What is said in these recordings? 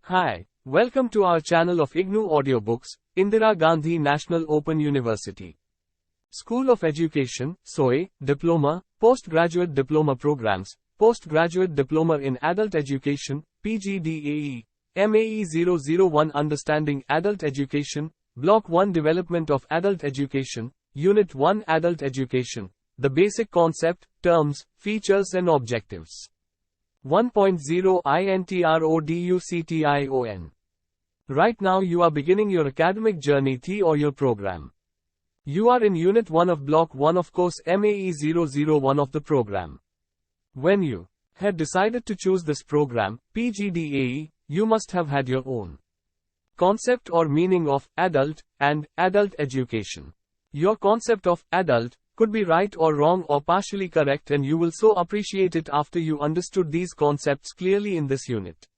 Hi, welcome to our channel of IGNOU audiobooks, Indira Gandhi National Open University. School of Education, SOE, Diploma, Postgraduate Diploma Programs, Postgraduate Diploma in Adult Education, PGDAE, MAE001 Understanding Adult Education, Block-1 Development of Adult Education, Unit-1 Adult Education, the basic concept, terms, features and objectives. 1.0 INTRODUCTION. Right now you are beginning your academic journey or your program. You are in Unit 1 of Block 1 of course MAE001 of the program. When you had decided to choose this program, PGDAE, you must have had your own concept or meaning of adult and adult education. Your concept of adult could be right or wrong or partially correct, and you will so appreciate it after you understood these concepts clearly in this unit.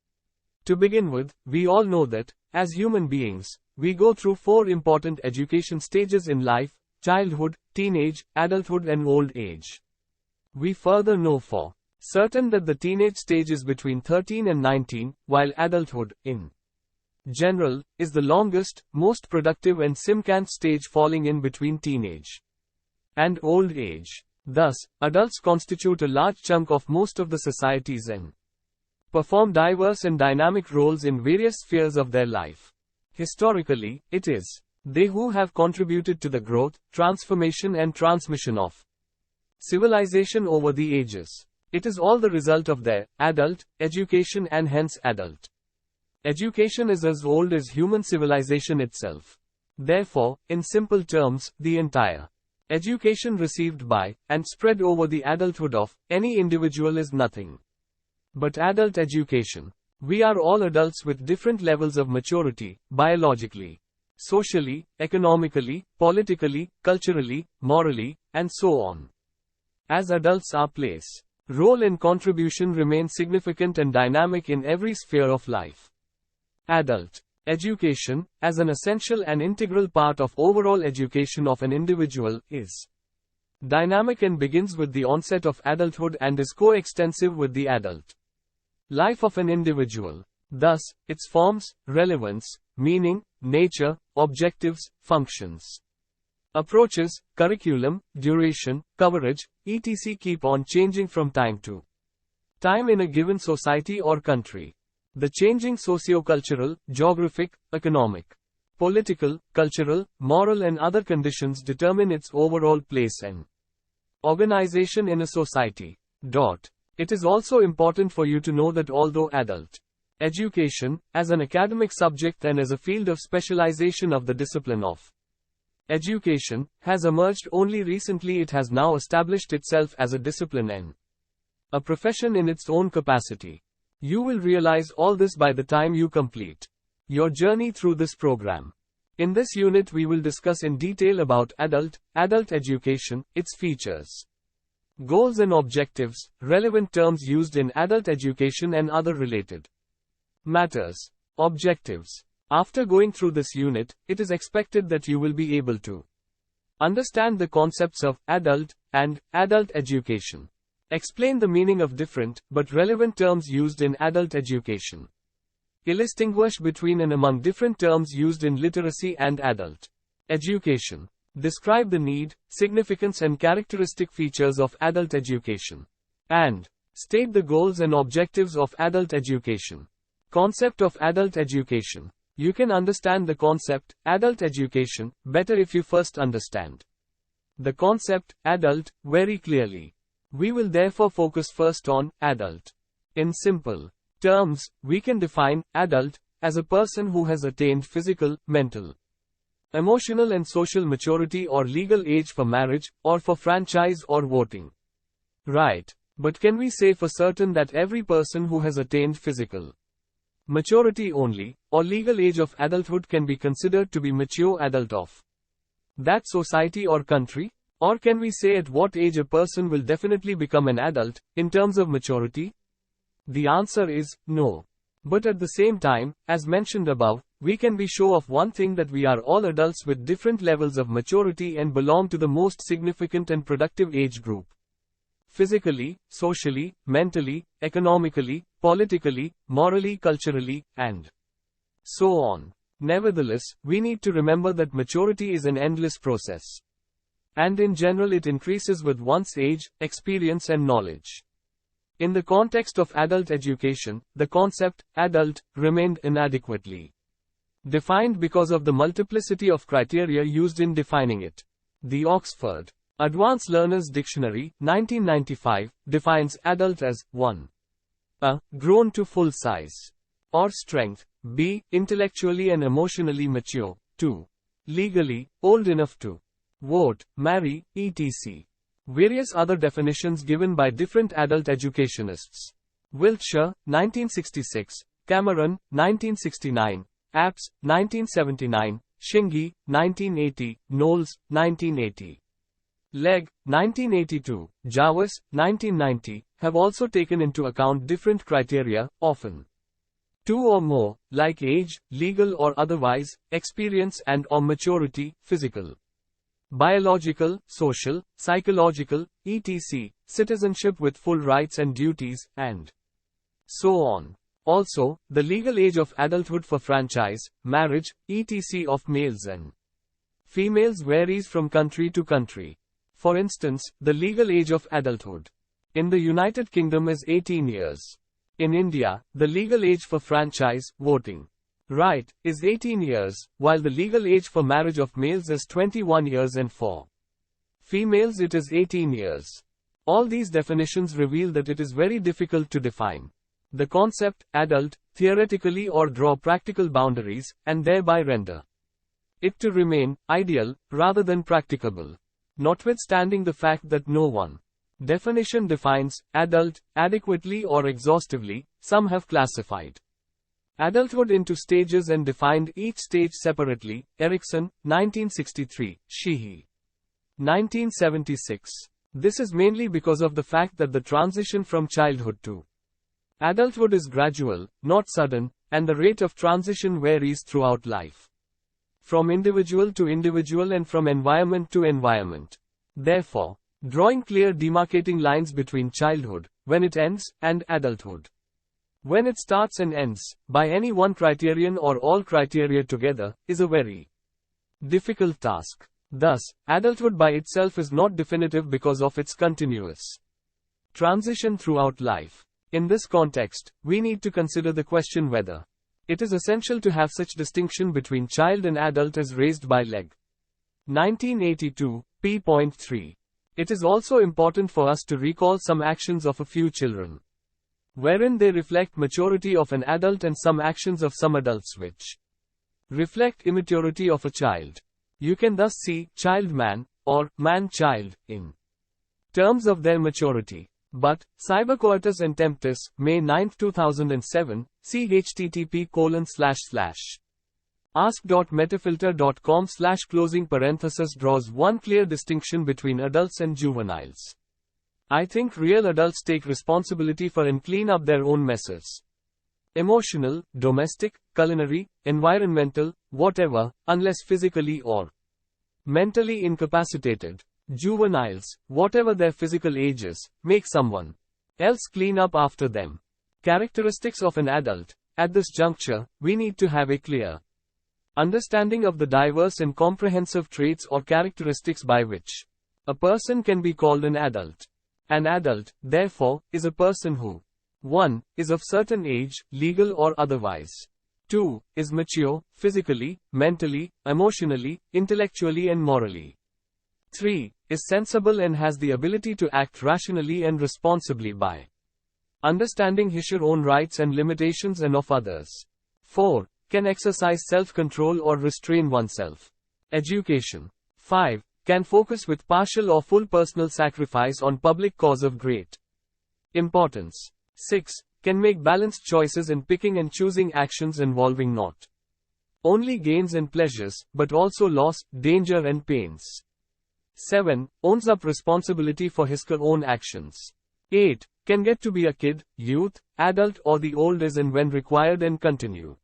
To begin with, we all know that, as human beings, we go through 4 important education stages in life: childhood, teenage, adulthood and old age. We further know for certain that the teenage stage is between 13 and 19, while adulthood, in general, is the longest, most productive and significant stage falling in between teenage and old age. Thus, adults constitute a large chunk of most of the societies and perform diverse and dynamic roles in various spheres of their life. Historically, it is they who have contributed to the growth, transformation and transmission of civilization over the ages. It is all the result of their adult education, and hence adult education is as old as human civilization itself. Therefore, in simple terms, the entire education received by, and spread over the adulthood of, any individual is nothing but adult education. We are all adults with different levels of maturity, biologically, socially, economically, politically, culturally, morally, and so on. As adults, our place, role and contribution remain significant and dynamic in every sphere of life. Adult education, as an essential and integral part of overall education of an individual, is dynamic and begins with the onset of adulthood and is coextensive with the adult life of an individual. Thus, its forms, relevance, meaning, nature, objectives, functions, approaches, curriculum, duration, coverage, etc. keep on changing from time to time in a given society or country. The changing socio-cultural, geographic, economic, political, cultural, moral and other conditions determine its overall place and organization in a society. It is also important for you to know that although adult education, as an academic subject and as a field of specialization of the discipline of education, has emerged only recently, it has now established itself as a discipline and a profession in its own capacity. You will realize all this by the time you complete your journey through this program. In this unit we will discuss in detail about adult education, its features, goals and objectives, relevant terms used in adult education and other related matters. Objectives. After going through this unit, it is expected that you will be able to understand the concepts of adult and adult education. Explain the meaning of different, but relevant terms used in adult education. Distinguish between and among different terms used in literacy and adult education. Describe the need, significance and characteristic features of adult education. And state the goals and objectives of adult education. Concept of adult education. You can understand the concept, adult education, better if you first understand the concept, adult, very clearly. We will therefore focus first on adult. In simple terms, we can define adult as a person who has attained physical, mental, emotional and social maturity or legal age for marriage, or for franchise or voting. Right. But can we say for certain that every person who has attained physical maturity only, or legal age of adulthood can be considered to be mature adult of that society or country? Or can we say at what age a person will definitely become an adult, in terms of maturity? The answer is, no. But at the same time, as mentioned above, we can be sure of one thing, that we are all adults with different levels of maturity and belong to the most significant and productive age group. Physically, socially, mentally, economically, politically, morally, culturally, and so on. Nevertheless, we need to remember that maturity is an endless process. And in general it increases with one's age, experience and knowledge. In the context of adult education, the concept, adult, remained inadequately defined because of the multiplicity of criteria used in defining it. The Oxford Advanced Learner's Dictionary, 1995, defines adult as 1. A. Grown to full size or strength. B. Intellectually and emotionally mature. 2. Legally, old enough to vote, marry, etc. Various other definitions given by different adult educationists. Wiltshire, 1966, Cameron, 1969, Apps, 1979, Shingi, 1980, Knowles, 1980. Legg, 1982, Jarvis, 1990, have also taken into account different criteria, often 2 or more, like age, legal or otherwise, experience and/or maturity, physical, biological, social, psychological, etc., citizenship with full rights and duties, and so on. Also, the legal age of adulthood for franchise, marriage, etc. of males and females varies from country to country. For instance, the legal age of adulthood in the United Kingdom is 18 years. In India, the legal age for franchise, voting right, is 18 years, while the legal age for marriage of males is 21 years and for females it is 18 years. All these definitions reveal that it is very difficult to define the concept, adult, theoretically or draw practical boundaries, and thereby render it to remain ideal, rather than practicable. Notwithstanding the fact that no one definition defines adult adequately or exhaustively, some have classified adulthood into stages and defined each stage separately. Erickson, 1963, Sheehy, 1976. This is mainly because of the fact that the transition from childhood to adulthood is gradual, not sudden, and the rate of transition varies throughout life, from individual to individual and from environment to environment. Therefore, drawing clear demarcating lines between childhood, when it ends, and adulthood, when it starts and ends, by any one criterion or all criteria together, is a very difficult task. Thus, adulthood by itself is not definitive because of its continuous transition throughout life. In this context, we need to consider the question whether it is essential to have such distinction between child and adult as raised by Legg, 1982, p.3. It is also important for us to recall some actions of a few children, wherein they reflect maturity of an adult, and some actions of some adults which reflect immaturity of a child. You can thus see child man or man child in terms of their maturity. But, Cybercoitus and Temptus, May 9, 2007, see http://ask.metafilter.com/closing parenthesis draws one clear distinction between adults and juveniles. I think real adults take responsibility for and clean up their own messes. Emotional, domestic, culinary, environmental, whatever, unless physically or mentally incapacitated. Juveniles, whatever their physical ages, make someone else clean up after them. Characteristics of an adult. At this juncture, we need to have a clear understanding of the diverse and comprehensive traits or characteristics by which a person can be called an adult. An adult, therefore, is a person who 1. Is of certain age, legal or otherwise. 2. Is mature, physically, mentally, emotionally, intellectually and morally. 3. Is sensible and has the ability to act rationally and responsibly by understanding his own rights and limitations and of others. 4. Can exercise self-control or restrain oneself. Education. 5. Can focus with partial or full personal sacrifice on public cause of great importance. 6. Can make balanced choices in picking and choosing actions involving not only gains and pleasures, but also loss, danger and pains. 7. Owns up responsibility for his own actions. 8. Can get to be a kid, youth, adult or the old as and when required and continue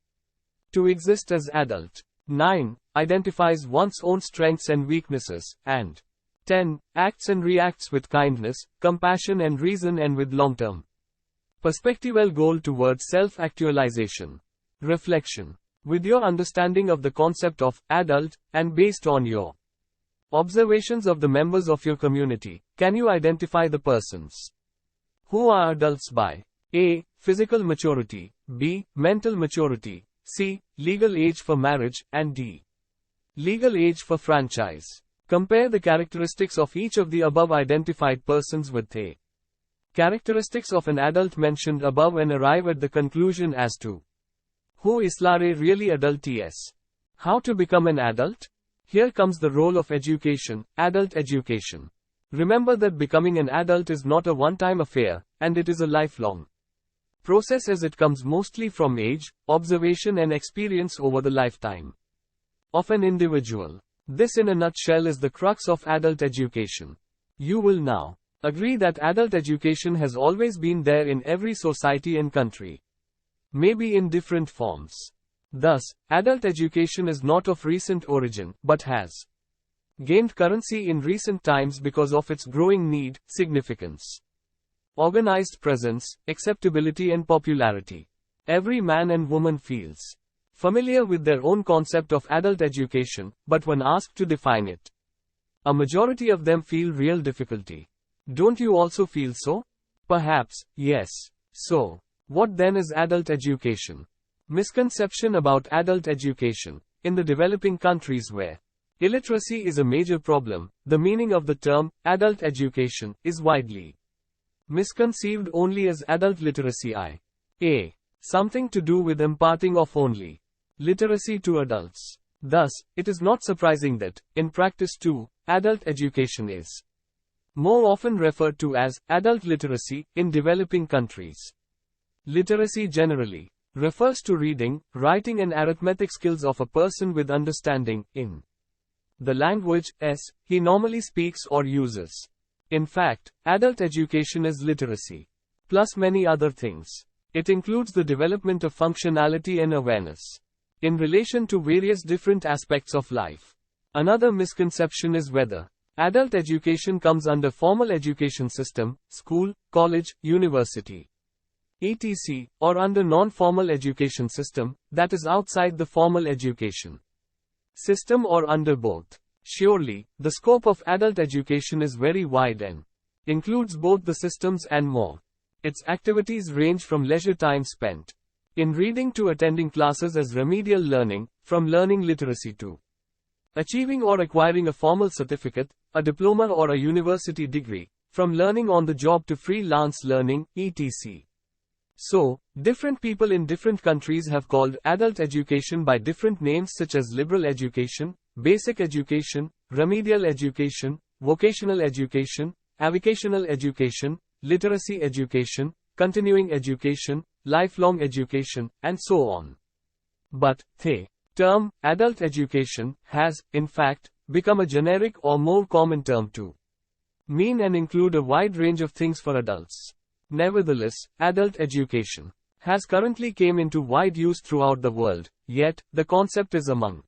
to exist as adult. 9. Identifies one's own strengths and weaknesses, and 10. Acts and reacts with kindness, compassion and reason and with long-term Perspectival goal towards self-actualization. Reflection. With your understanding of the concept of adult, and based on your observations of the members of your community, can you identify the persons who are adults by A. Physical maturity, B. Mental maturity, C. Legal age for marriage, and D. Legal age for franchise. Compare the characteristics of each of the above identified persons with the characteristics of an adult mentioned above and arrive at the conclusion as to who is really adult is. How to become an adult? Here comes the role of education, adult education. Remember that becoming an adult is not a one-time affair, and it is a lifelong process as it comes mostly from age, observation and experience over the lifetime of an individual. This in a nutshell is the crux of adult education. You will now agree that adult education has always been there in every society and country, maybe in different forms. Thus, adult education is not of recent origin, but has gained currency in recent times because of its growing need, significance, organized presence, acceptability and popularity. Every man and woman feels familiar with their own concept of adult education, but when asked to define it, a majority of them feel real difficulty. Don't you also feel so? Perhaps, yes. So, what then is adult education? Misconception about adult education. In the developing countries where illiteracy is a major problem, the meaning of the term adult education is widely misconceived only as adult literacy, i.e., something to do with imparting of only literacy to adults. Thus, it is not surprising that, in practice too, adult education is more often referred to as adult literacy in developing countries. Literacy generally refers to reading, writing and arithmetic skills of a person with understanding in the language he normally speaks or uses. In fact, adult education is literacy, plus many other things. It includes the development of functionality and awareness in relation to various different aspects of life. Another misconception is whether adult education comes under formal education system, school, college, university, etc., or under non-formal education system, that is outside the formal education system or under both. Surely, the scope of adult education is very wide and includes both the systems and more. Its activities range from leisure time spent in reading to attending classes as remedial learning, from learning literacy to achieving or acquiring a formal certificate, a diploma or a university degree, from learning on the job to freelance learning, etc. So, different people in different countries have called adult education by different names such as liberal education, basic education, remedial education, vocational education, avocational education, literacy education, continuing education, lifelong education, and so on. But, the term, adult education, has, in fact, become a generic or more common term to mean and include a wide range of things for adults. Nevertheless, adult education has currently came into wide use throughout the world, yet, the concept is among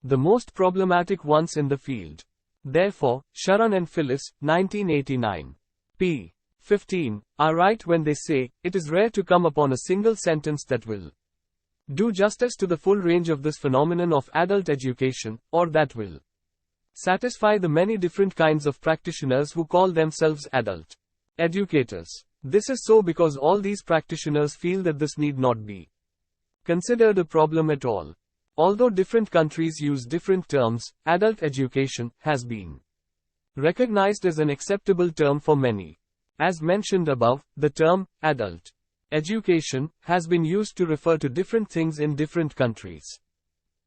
the most problematic ones in the field. Therefore, Sharan and Phyllis, 1989. p. 15, are right when they say, it is rare to come upon a single sentence that will do justice to the full range of this phenomenon of adult education, or that will satisfy the many different kinds of practitioners who call themselves adult educators. This is so because all these practitioners feel that this need not be considered a problem at all. Although different countries use different terms, adult education has been recognized as an acceptable term for many. As mentioned above, the term adult education has been used to refer to different things in different countries.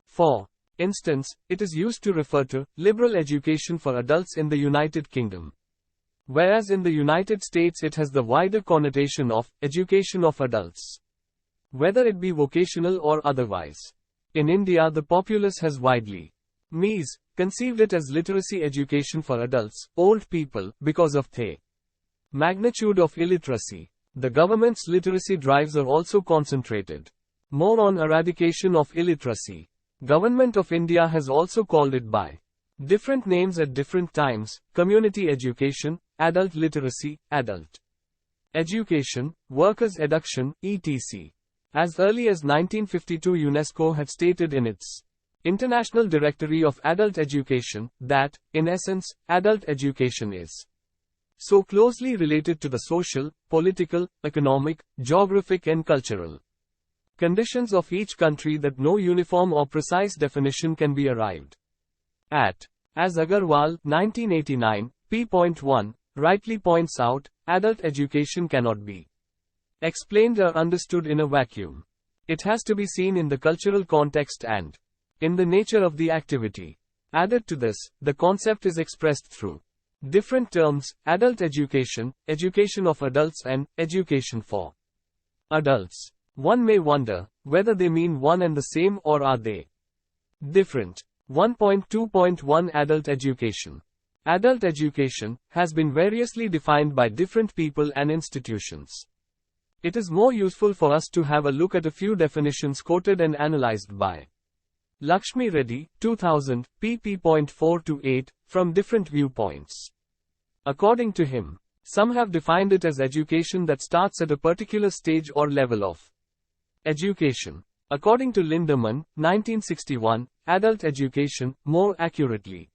For instance, it is used to refer to liberal education for adults in the United Kingdom, whereas in the United States it has the wider connotation of education of adults, whether it be vocational or otherwise. In India, the populace has widely conceived it as literacy education for adults, old people, because of the magnitude of illiteracy. The government's literacy drives are also concentrated more on eradication of illiteracy. Government of India has also called it by different names at different times: community education, adult literacy, adult education, workers' education, etc. As early as 1952, UNESCO had stated in its International Directory of Adult Education that, in essence, adult education is so closely related to the social, political, economic, geographic and cultural conditions of each country that no uniform or precise definition can be arrived at. As Agarwal, 1989, p.1, rightly points out, adult education cannot be explained or understood in a vacuum. It has to be seen in the cultural context and in the nature of the activity. Added to this, the concept is expressed through different terms: adult education, education of adults and education for adults. One may wonder whether they mean one and the same or are they different. 1.2.1 Adult education. Adult education has been variously defined by different people and institutions. It is more useful for us to have a look at a few definitions quoted and analyzed by Lakshmi Reddy, 2000, pp. 4 to 8, from different viewpoints. According to him, some have defined it as education that starts at a particular stage or level of education. According to Lindemann, 1961, adult education, more accurately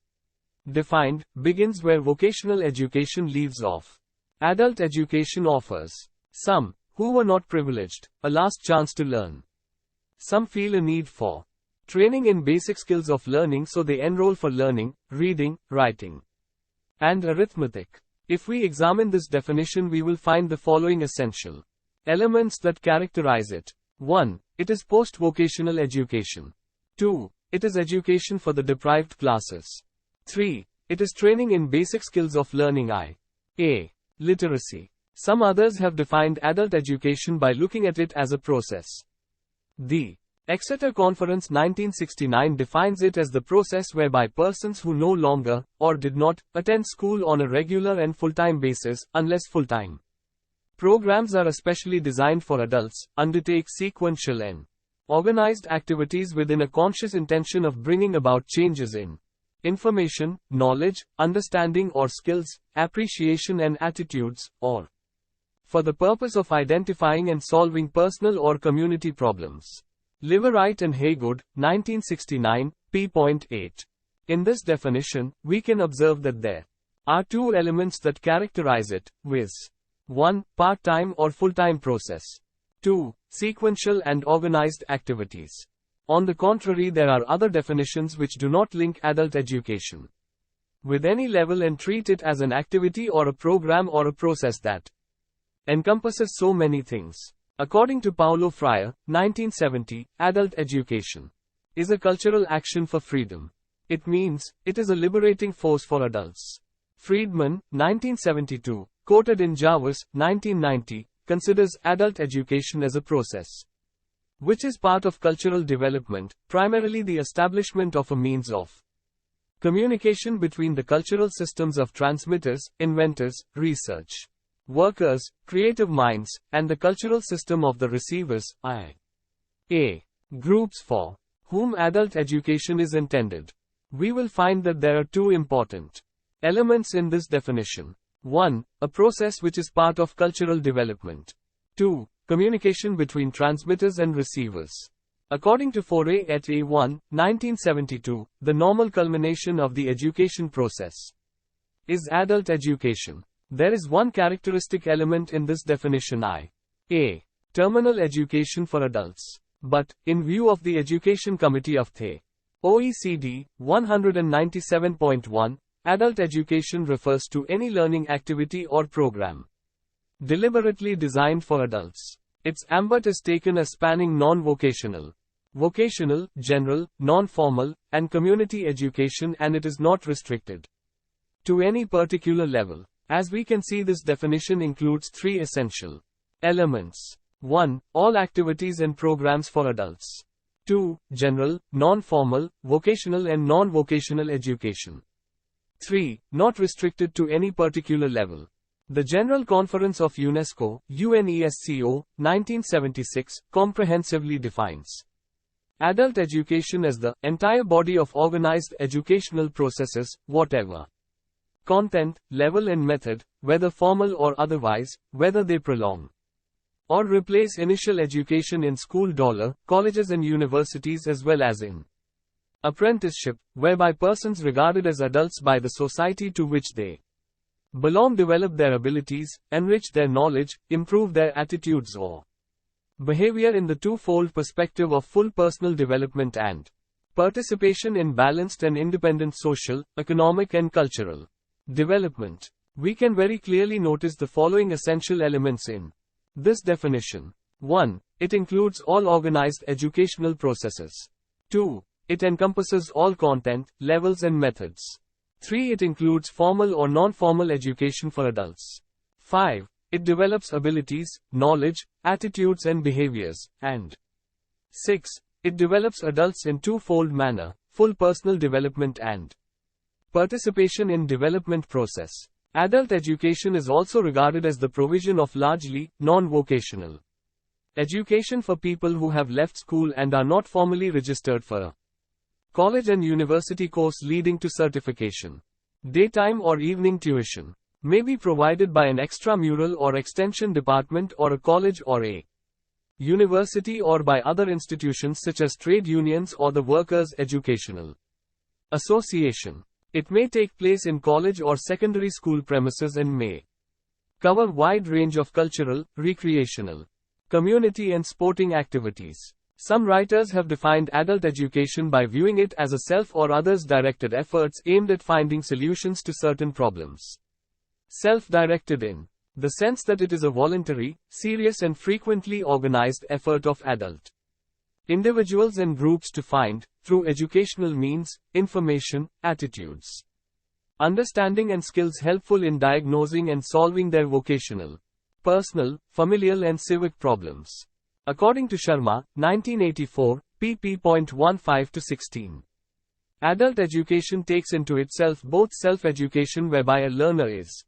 defined, begins where vocational education leaves off. Adult education offers some, who were not privileged, a last chance to learn. Some feel a need for training in basic skills of learning, so they enroll for learning, reading, writing, and arithmetic. If we examine this definition, we will find the following essential elements that characterize it. 1. It is post-vocational education. 2. It is education for the deprived classes. 3. It is training in basic skills of learning, i.e., literacy. Some others have defined adult education by looking at it as a process. The Exeter Conference 1969 defines it as the process whereby persons who no longer, or did not, attend school on a regular and full-time basis, unless full-time programs are especially designed for adults, undertake sequential and organized activities within a conscious intention of bringing about changes in information, knowledge, understanding or skills, appreciation and attitudes, or for the purpose of identifying and solving personal or community problems. Liverite and Haygood, 1969, p.8. In this definition, we can observe that there are two elements that characterize it, viz. 1. Part-time or full-time process. 2. Sequential and organized activities. On the contrary, there are other definitions which do not link adult education with any level and treat it as an activity or a program or a process that encompasses so many things. According to Paulo Freire, 1970, adult education is a cultural action for freedom. It means, it is a liberating force for adults. Friedman, 1972, quoted in Jarvis, 1990, considers adult education as a process which is part of cultural development, primarily the establishment of a means of communication between the cultural systems of transmitters, inventors, research workers, creative minds, and the cultural system of the receivers, i.e., groups for whom adult education is intended. We will find that there are two important elements in this definition. 1. A process which is part of cultural development. 2. Communication between transmitters and receivers. According to Foray et al. 1972, the normal culmination of the education process is adult education. There is one characteristic element in this definition, i.e., terminal education for adults. But, in view of the Education Committee of the OECD, 197.1, adult education refers to any learning activity or program deliberately designed for adults. Its ambit is taken as spanning non-vocational, vocational, general, non-formal, and community education, and it is not restricted to any particular level. As we can see, this definition includes three essential elements. 1. All activities and programs for adults. 2. General, non-formal, vocational and non-vocational education. 3. Not restricted to any particular level. The General Conference of UNESCO, UNESCO, 1976, comprehensively defines adult education as the entire body of organized educational processes, whatever content, level and method, whether formal or otherwise, whether they prolong or replace initial education in school, colleges and universities, as well as in apprenticeship, whereby persons regarded as adults by the society to which they belong develop their abilities, enrich their knowledge, improve their attitudes or behavior in the twofold perspective of full personal development and participation in balanced and independent social, economic and cultural development. We can very clearly notice the following essential elements in this definition. 1. It includes all organized educational processes. 2. It encompasses all content, levels and methods. 3. It includes formal or non-formal education for adults. 5. It develops abilities, knowledge, attitudes and behaviors. And 6. It develops adults in twofold manner, full personal development and participation in development process. Adult education is also regarded as the provision of largely non-vocational education for people who have left school and are not formally registered for a college and university course leading to certification. Daytime or evening tuition may be provided by an extramural or extension department or a college or a university, or by other institutions such as trade unions or the Workers' Educational Association. It may take place in college or secondary school premises and may cover wide range of cultural, recreational, community and sporting activities. Some writers have defined adult education by viewing it as a self or others-directed efforts aimed at finding solutions to certain problems. Self-directed in the sense that it is a voluntary, serious and frequently organized effort of adult individuals and groups to find, through educational means, information, attitudes, understanding and skills helpful in diagnosing and solving their vocational, personal, familial and civic problems. According to Sharma, 1984, pp.15-16. Adult education takes into itself both self-education, whereby a learner is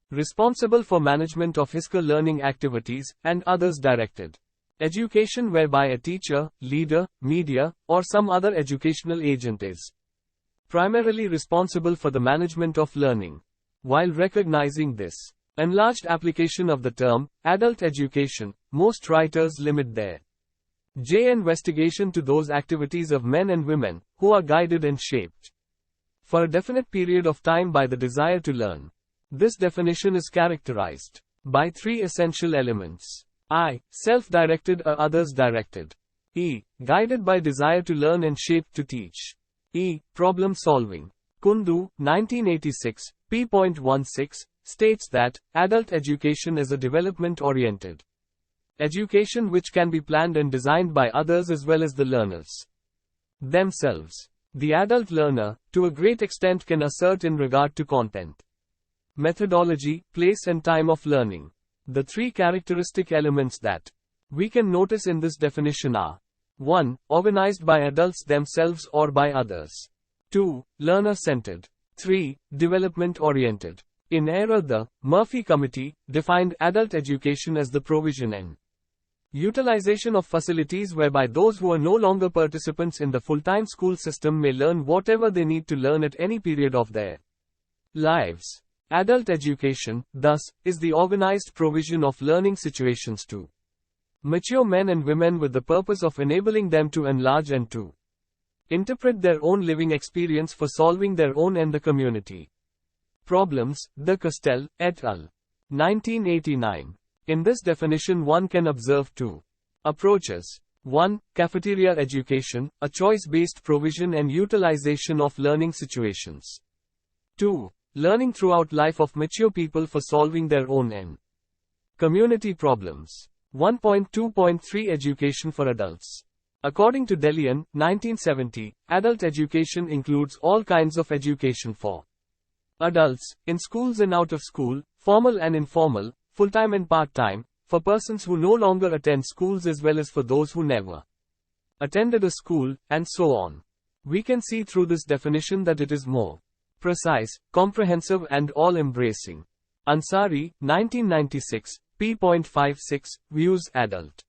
responsible for management of his learning activities, and others-directed education, whereby a teacher, leader, media, or some other educational agent is primarily responsible for the management of learning. While recognizing this enlarged application of the term adult education, most writers limit their investigation to those activities of men and women who are guided and shaped for a definite period of time by the desire to learn. This definition is characterized by three essential elements. I. Self-directed or others-directed. E. Guided by desire to learn and shaped to teach. E. Problem-solving. Kundu, 1986, p.16, states that adult education is a development-oriented education which can be planned and designed by others as well as the learners themselves. The adult learner, to a great extent, can assert in regard to content, methodology, place and time of learning. The three characteristic elements that we can notice in this definition are: 1. Organized by adults themselves or by others. 2. Learner-centered. 3. Development-oriented. In error, the Murphy Committee defined adult education as the provision and utilization of facilities whereby those who are no longer participants in the full-time school system may learn whatever they need to learn at any period of their lives. Adult education, thus, is the organized provision of learning situations to mature men and women with the purpose of enabling them to enlarge and to interpret their own living experience for solving their own and the community problems. De Castell, et al. 1989. In this definition, one can observe two approaches. 1. Cafeteria education, a choice-based provision and utilization of learning situations. 2. Learning throughout life of mature people for solving their own and community problems. 1.2.3 Education for adults. According to Delian, 1970, adult education includes all kinds of education for adults, in schools and out of school, formal and informal, full-time and part-time, for persons who no longer attend schools as well as for those who never attended a school, and so on. We can see through this definition that it is more precise, comprehensive and all-embracing. Ansari, 1996, p.56, views adult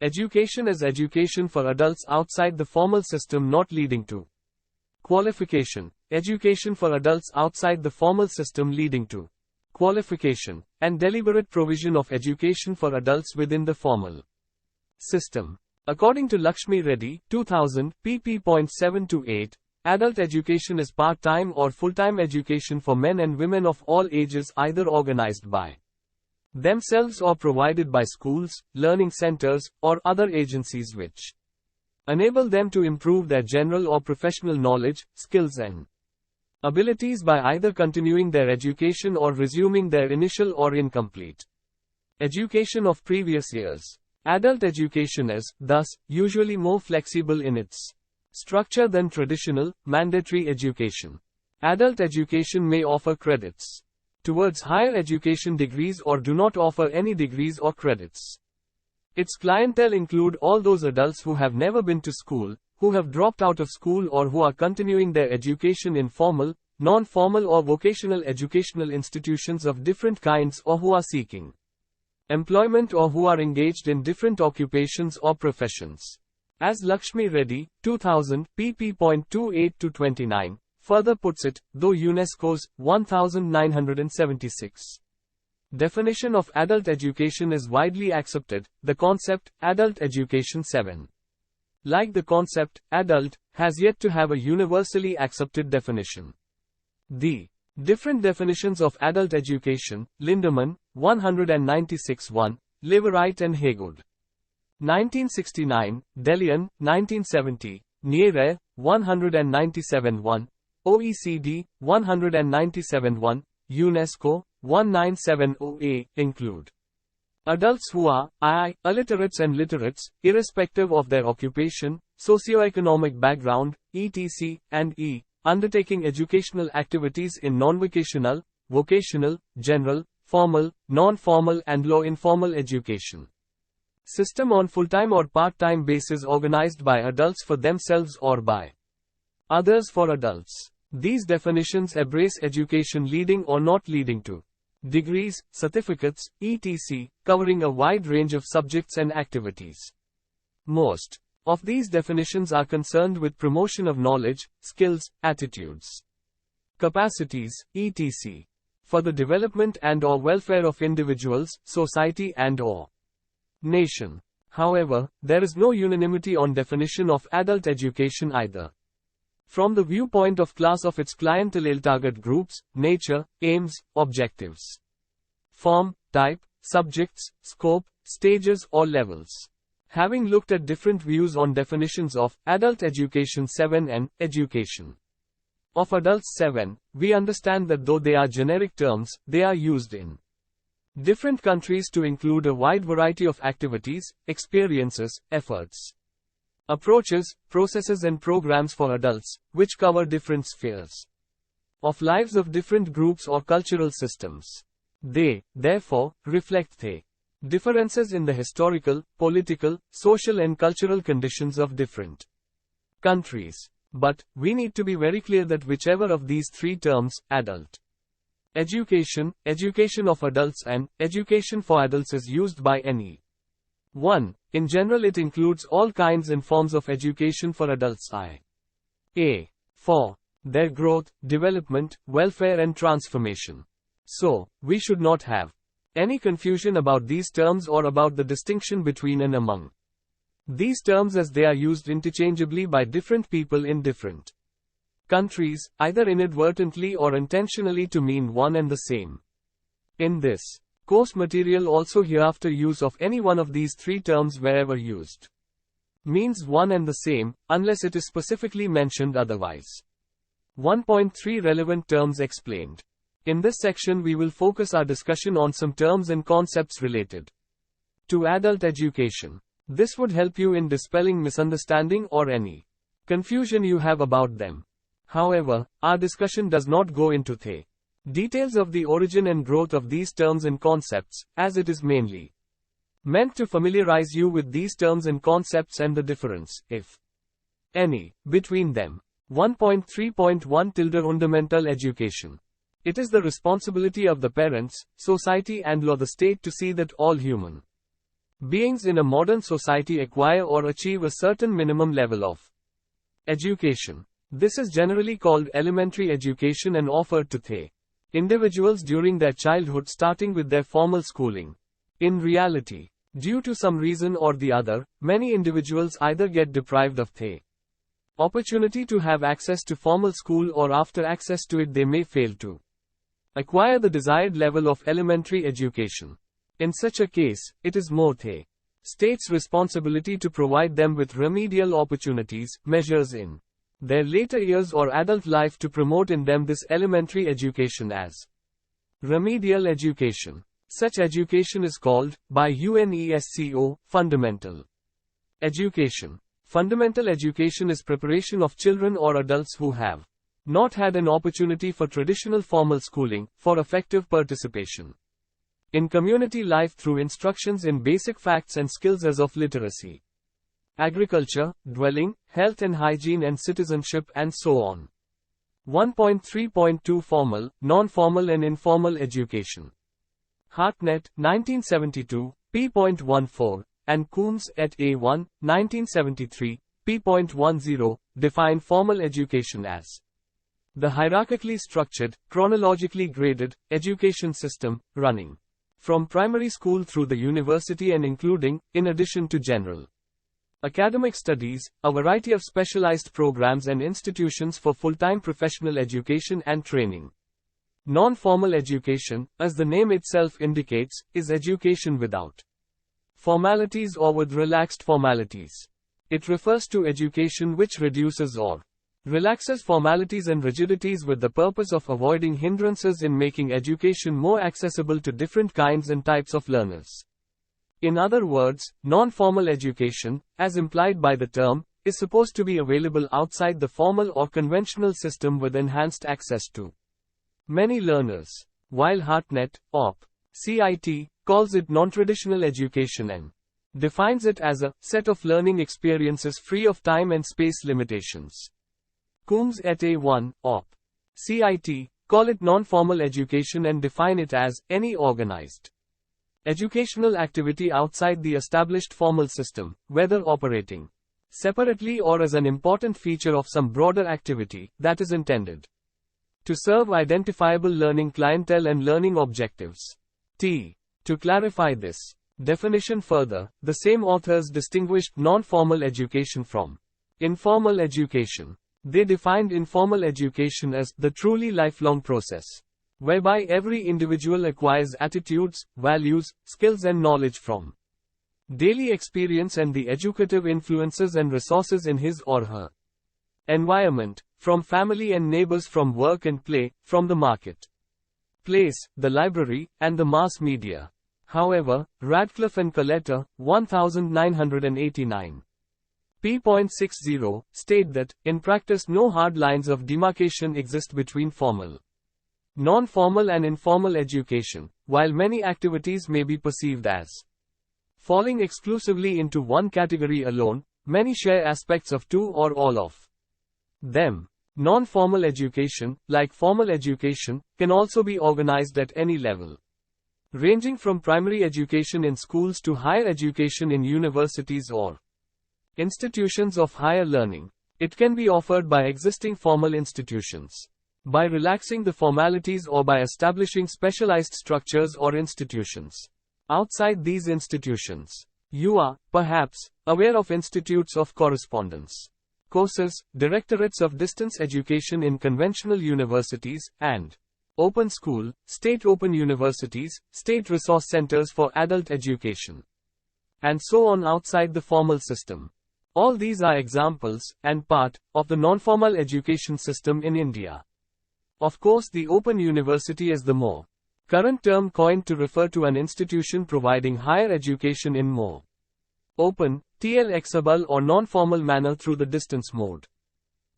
education as education for adults outside the formal system not leading to qualification, education for adults outside the formal system leading to qualification, and deliberate provision of education for adults within the formal system. According to Lakshmi Reddy, 2000, pp.7-8, adult education is part-time or full-time education for men and women of all ages, either organized by themselves or provided by schools, learning centers, or other agencies which enable them to improve their general or professional knowledge, skills and abilities by either continuing their education or resuming their initial or incomplete education of previous years. Adult education is, thus, usually more flexible in its structure than traditional, mandatory education. Adult education may offer credits towards higher education degrees or do not offer any degrees or credits. Its clientele include all those adults who have never been to school, who have dropped out of school or who are continuing their education in formal, non-formal or vocational educational institutions of different kinds or who are seeking employment or who are engaged in different occupations or professions. As Lakshmi Reddy, 2000, pp.28-29, further puts it, though UNESCO's 1976 definition of adult education is widely accepted, the concept, adult education 7, like the concept, adult, has yet to have a universally accepted definition. The different definitions of adult education, Lindemann, 196-1, Leverite and Haygood. 1969, Delian, 1970, Niere, 197-1, OECD, 197-1, UNESCO, 197-0A, include adults who are, illiterates and literates, irrespective of their occupation, socioeconomic background, etc., and undertaking educational activities in non-vocational, vocational, general, formal, non-formal and low-informal education system on full-time or part-time basis organized by adults for themselves or by others for adults. These definitions embrace education leading or not leading to degrees, certificates, etc., covering a wide range of subjects and activities. Most of these definitions are concerned with promotion of knowledge, skills, attitudes, capacities, etc., for the development and/or welfare of individuals, society and/or nation. However, there is no unanimity on definition of adult education either. From the viewpoint of class of its clientele, target groups, nature, aims, objectives, form, type, subjects, scope, stages or levels. Having looked at different views on definitions of adult education 7 and education of adults 7, we understand that though they are generic terms, they are used in different countries to include a wide variety of activities, experiences, efforts, approaches, processes and programs for adults, which cover different spheres of lives of different groups or cultural systems. They, therefore, reflect the differences in the historical, political, social and cultural conditions of different countries. But, we need to be very clear that whichever of these three terms, adult education, education of adults and education for adults is used by any one, in general it includes all kinds and forms of education for adults for their growth, development, welfare and transformation. So, we should not have any confusion about these terms or about the distinction between and among these terms as they are used interchangeably by different people in different countries, either inadvertently or intentionally to mean one and the same. In this course material also hereafter use of any one of these three terms wherever used means one and the same, unless it is specifically mentioned otherwise. 1.3 Relevant terms explained. In this section we will focus our discussion on some terms and concepts related to adult education. This would help you in dispelling misunderstanding or any confusion you have about them. However, our discussion does not go into the details of the origin and growth of these terms and concepts, as it is mainly meant to familiarize you with these terms and concepts and the difference, if any, between them. 1.3.1 Fundamental education. It is the responsibility of the parents, society and the state to see that all human beings in a modern society acquire or achieve a certain minimum level of education. This is generally called elementary education and offered to the individuals during their childhood starting with their formal schooling. In reality, due to some reason or the other, many individuals either get deprived of the opportunity to have access to formal school, or after access to it they may fail to acquire the desired level of elementary education. In such a case, it is more the state's responsibility to provide them with remedial opportunities, measures in their later years or adult life to promote in them this elementary education as remedial education. Such education is called, by UNESCO, fundamental education. Fundamental education is preparation of children or adults who have not had an opportunity for traditional formal schooling, for effective participation in community life through instructions in basic facts and skills as of literacy, agriculture, dwelling, health and hygiene and citizenship and so on. 1.3.2 Formal, non-formal and informal education. Hartnett, 1972, p.14, and Coombs et al. 1, 1973, p.10, define formal education as the hierarchically structured, chronologically graded, education system, running from primary school through the university and including, in addition to general academic studies, a variety of specialized programs and institutions for full-time professional education and training. Non-formal education, as the name itself indicates, is education without formalities or with relaxed formalities. It refers to education which reduces or relaxes formalities and rigidities with the purpose of avoiding hindrances in making education more accessible to different kinds and types of learners. In other words, non-formal education, as implied by the term, is supposed to be available outside the formal or conventional system with enhanced access to many learners. While Hartnett, Op. CIT, calls it non-traditional education and defines it as a set of learning experiences free of time and space limitations. Coombs et al. 1, Op. CIT, call it non-formal education and define it as any organized educational activity outside the established formal system, whether operating separately or as an important feature of some broader activity that is intended to serve identifiable learning clientele and learning objectives. To clarify this definition further, the same authors distinguished non-formal education from informal education. They defined informal education as the truly lifelong process, whereby every individual acquires attitudes, values, skills and knowledge from daily experience and the educative influences and resources in his or her environment, from family and neighbors, from work and play, from the market place, the library, and the mass media. However, Radcliffe and Coletta, 1989. p.60, state that, in practice no hard lines of demarcation exist between formal, non-formal and informal education, while many activities may be perceived as falling exclusively into one category alone, many share aspects of two or all of them. Non-formal education, like formal education, can also be organized at any level, ranging from primary education in schools to higher education in universities or institutions of higher learning. It can be offered by existing formal institutions, by relaxing the formalities, or by establishing specialized structures or institutions outside these institutions. You are, perhaps, aware of institutes of correspondence courses, directorates of distance education in conventional universities, and open school, state open universities, state resource centers for adult education, and so on outside the formal system. All these are examples, and part, of the non-formal education system in India. Of course, the Open University is the more current term coined to refer to an institution providing higher education in more open, flexible or non-formal manner through the distance mode.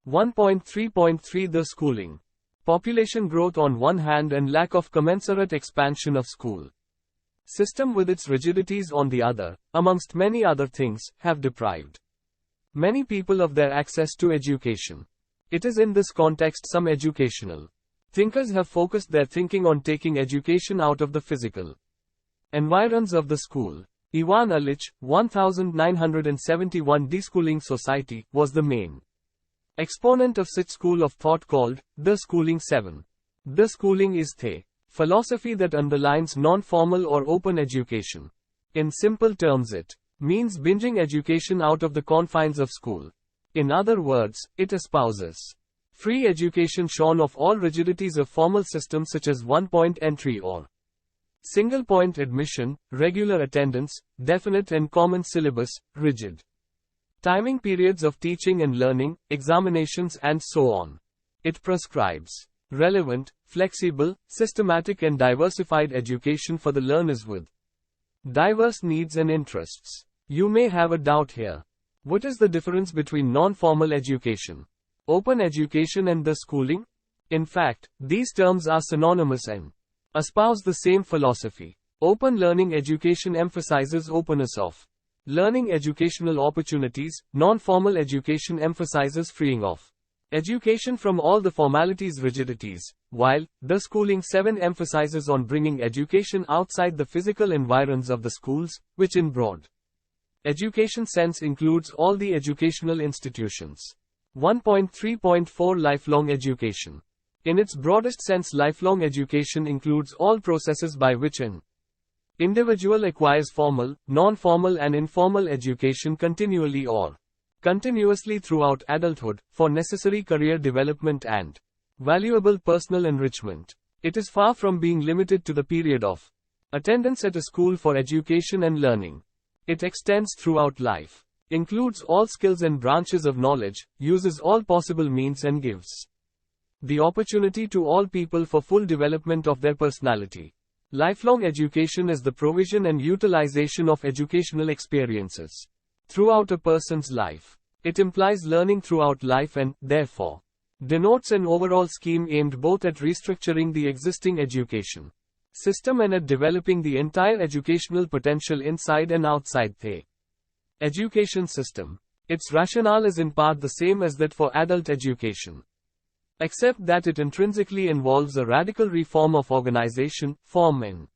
1.3.3 The schooling. Population growth on one hand and lack of commensurate expansion of school system with its rigidities on the other, amongst many other things, have deprived many people of their access to education. It is in this context some educational thinkers have focused their thinking on taking education out of the physical environs of the school. Ivan Illich, 1971 Deschooling Society, was the main exponent of such school of thought called the Schooling 7. The schooling is the philosophy that underlines non-formal or open education. In simple terms, it means binging education out of the confines of school. In other words, it espouses free education shorn of all rigidities of formal systems such as one-point entry or single-point admission, regular attendance, definite and common syllabus, rigid timing periods of teaching and learning, examinations and so on. It prescribes relevant, flexible, systematic and diversified education for the learners with diverse needs and interests. You may have a doubt here. What is the difference between non-formal education, open education and the schooling? In fact, these terms are synonymous and espouse the same philosophy. Open learning education emphasizes openness of learning educational opportunities. Non-formal education emphasizes freeing of education from all the formalities rigidities, while the schooling 7 emphasizes on bringing education outside the physical environs of the schools, which in broad education sense includes all the educational institutions. 1.3.4 Lifelong education. In its broadest sense, lifelong education includes all processes by which an individual acquires formal, non-formal and informal education continually or continuously throughout adulthood, for necessary career development and valuable personal enrichment. It is far from being limited to the period of attendance at a school for education and learning. It extends throughout life, includes all skills and branches of knowledge, uses all possible means and gives the opportunity to all people for full development of their personality. Lifelong education is the provision and utilization of educational experiences throughout a person's life. It implies learning throughout life and, therefore, denotes an overall scheme aimed both at restructuring the existing education system and at developing the entire educational potential inside and outside the education system. Its rationale is in part the same as that for adult education, except that it intrinsically involves a radical reform of organization, form and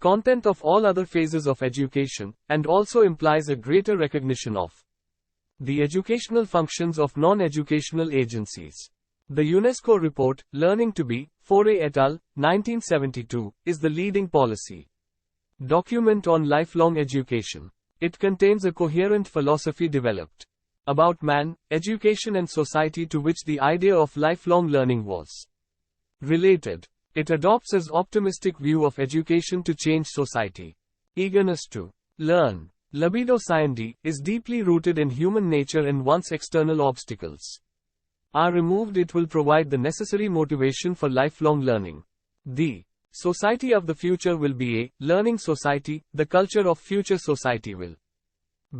content of all other phases of education, and also implies a greater recognition of the educational functions of non-educational agencies. The UNESCO report, Learning to Be, Foray et al., 1972, is the leading policy document on lifelong education. It contains a coherent philosophy developed about man, education and society to which the idea of lifelong learning was related. It adopts as optimistic view of education to change society. Eagerness to learn, libido scienti, is deeply rooted in human nature, and once external obstacles are removed, it will provide the necessary motivation for lifelong learning. The society of the future will be a learning society. The culture of future society will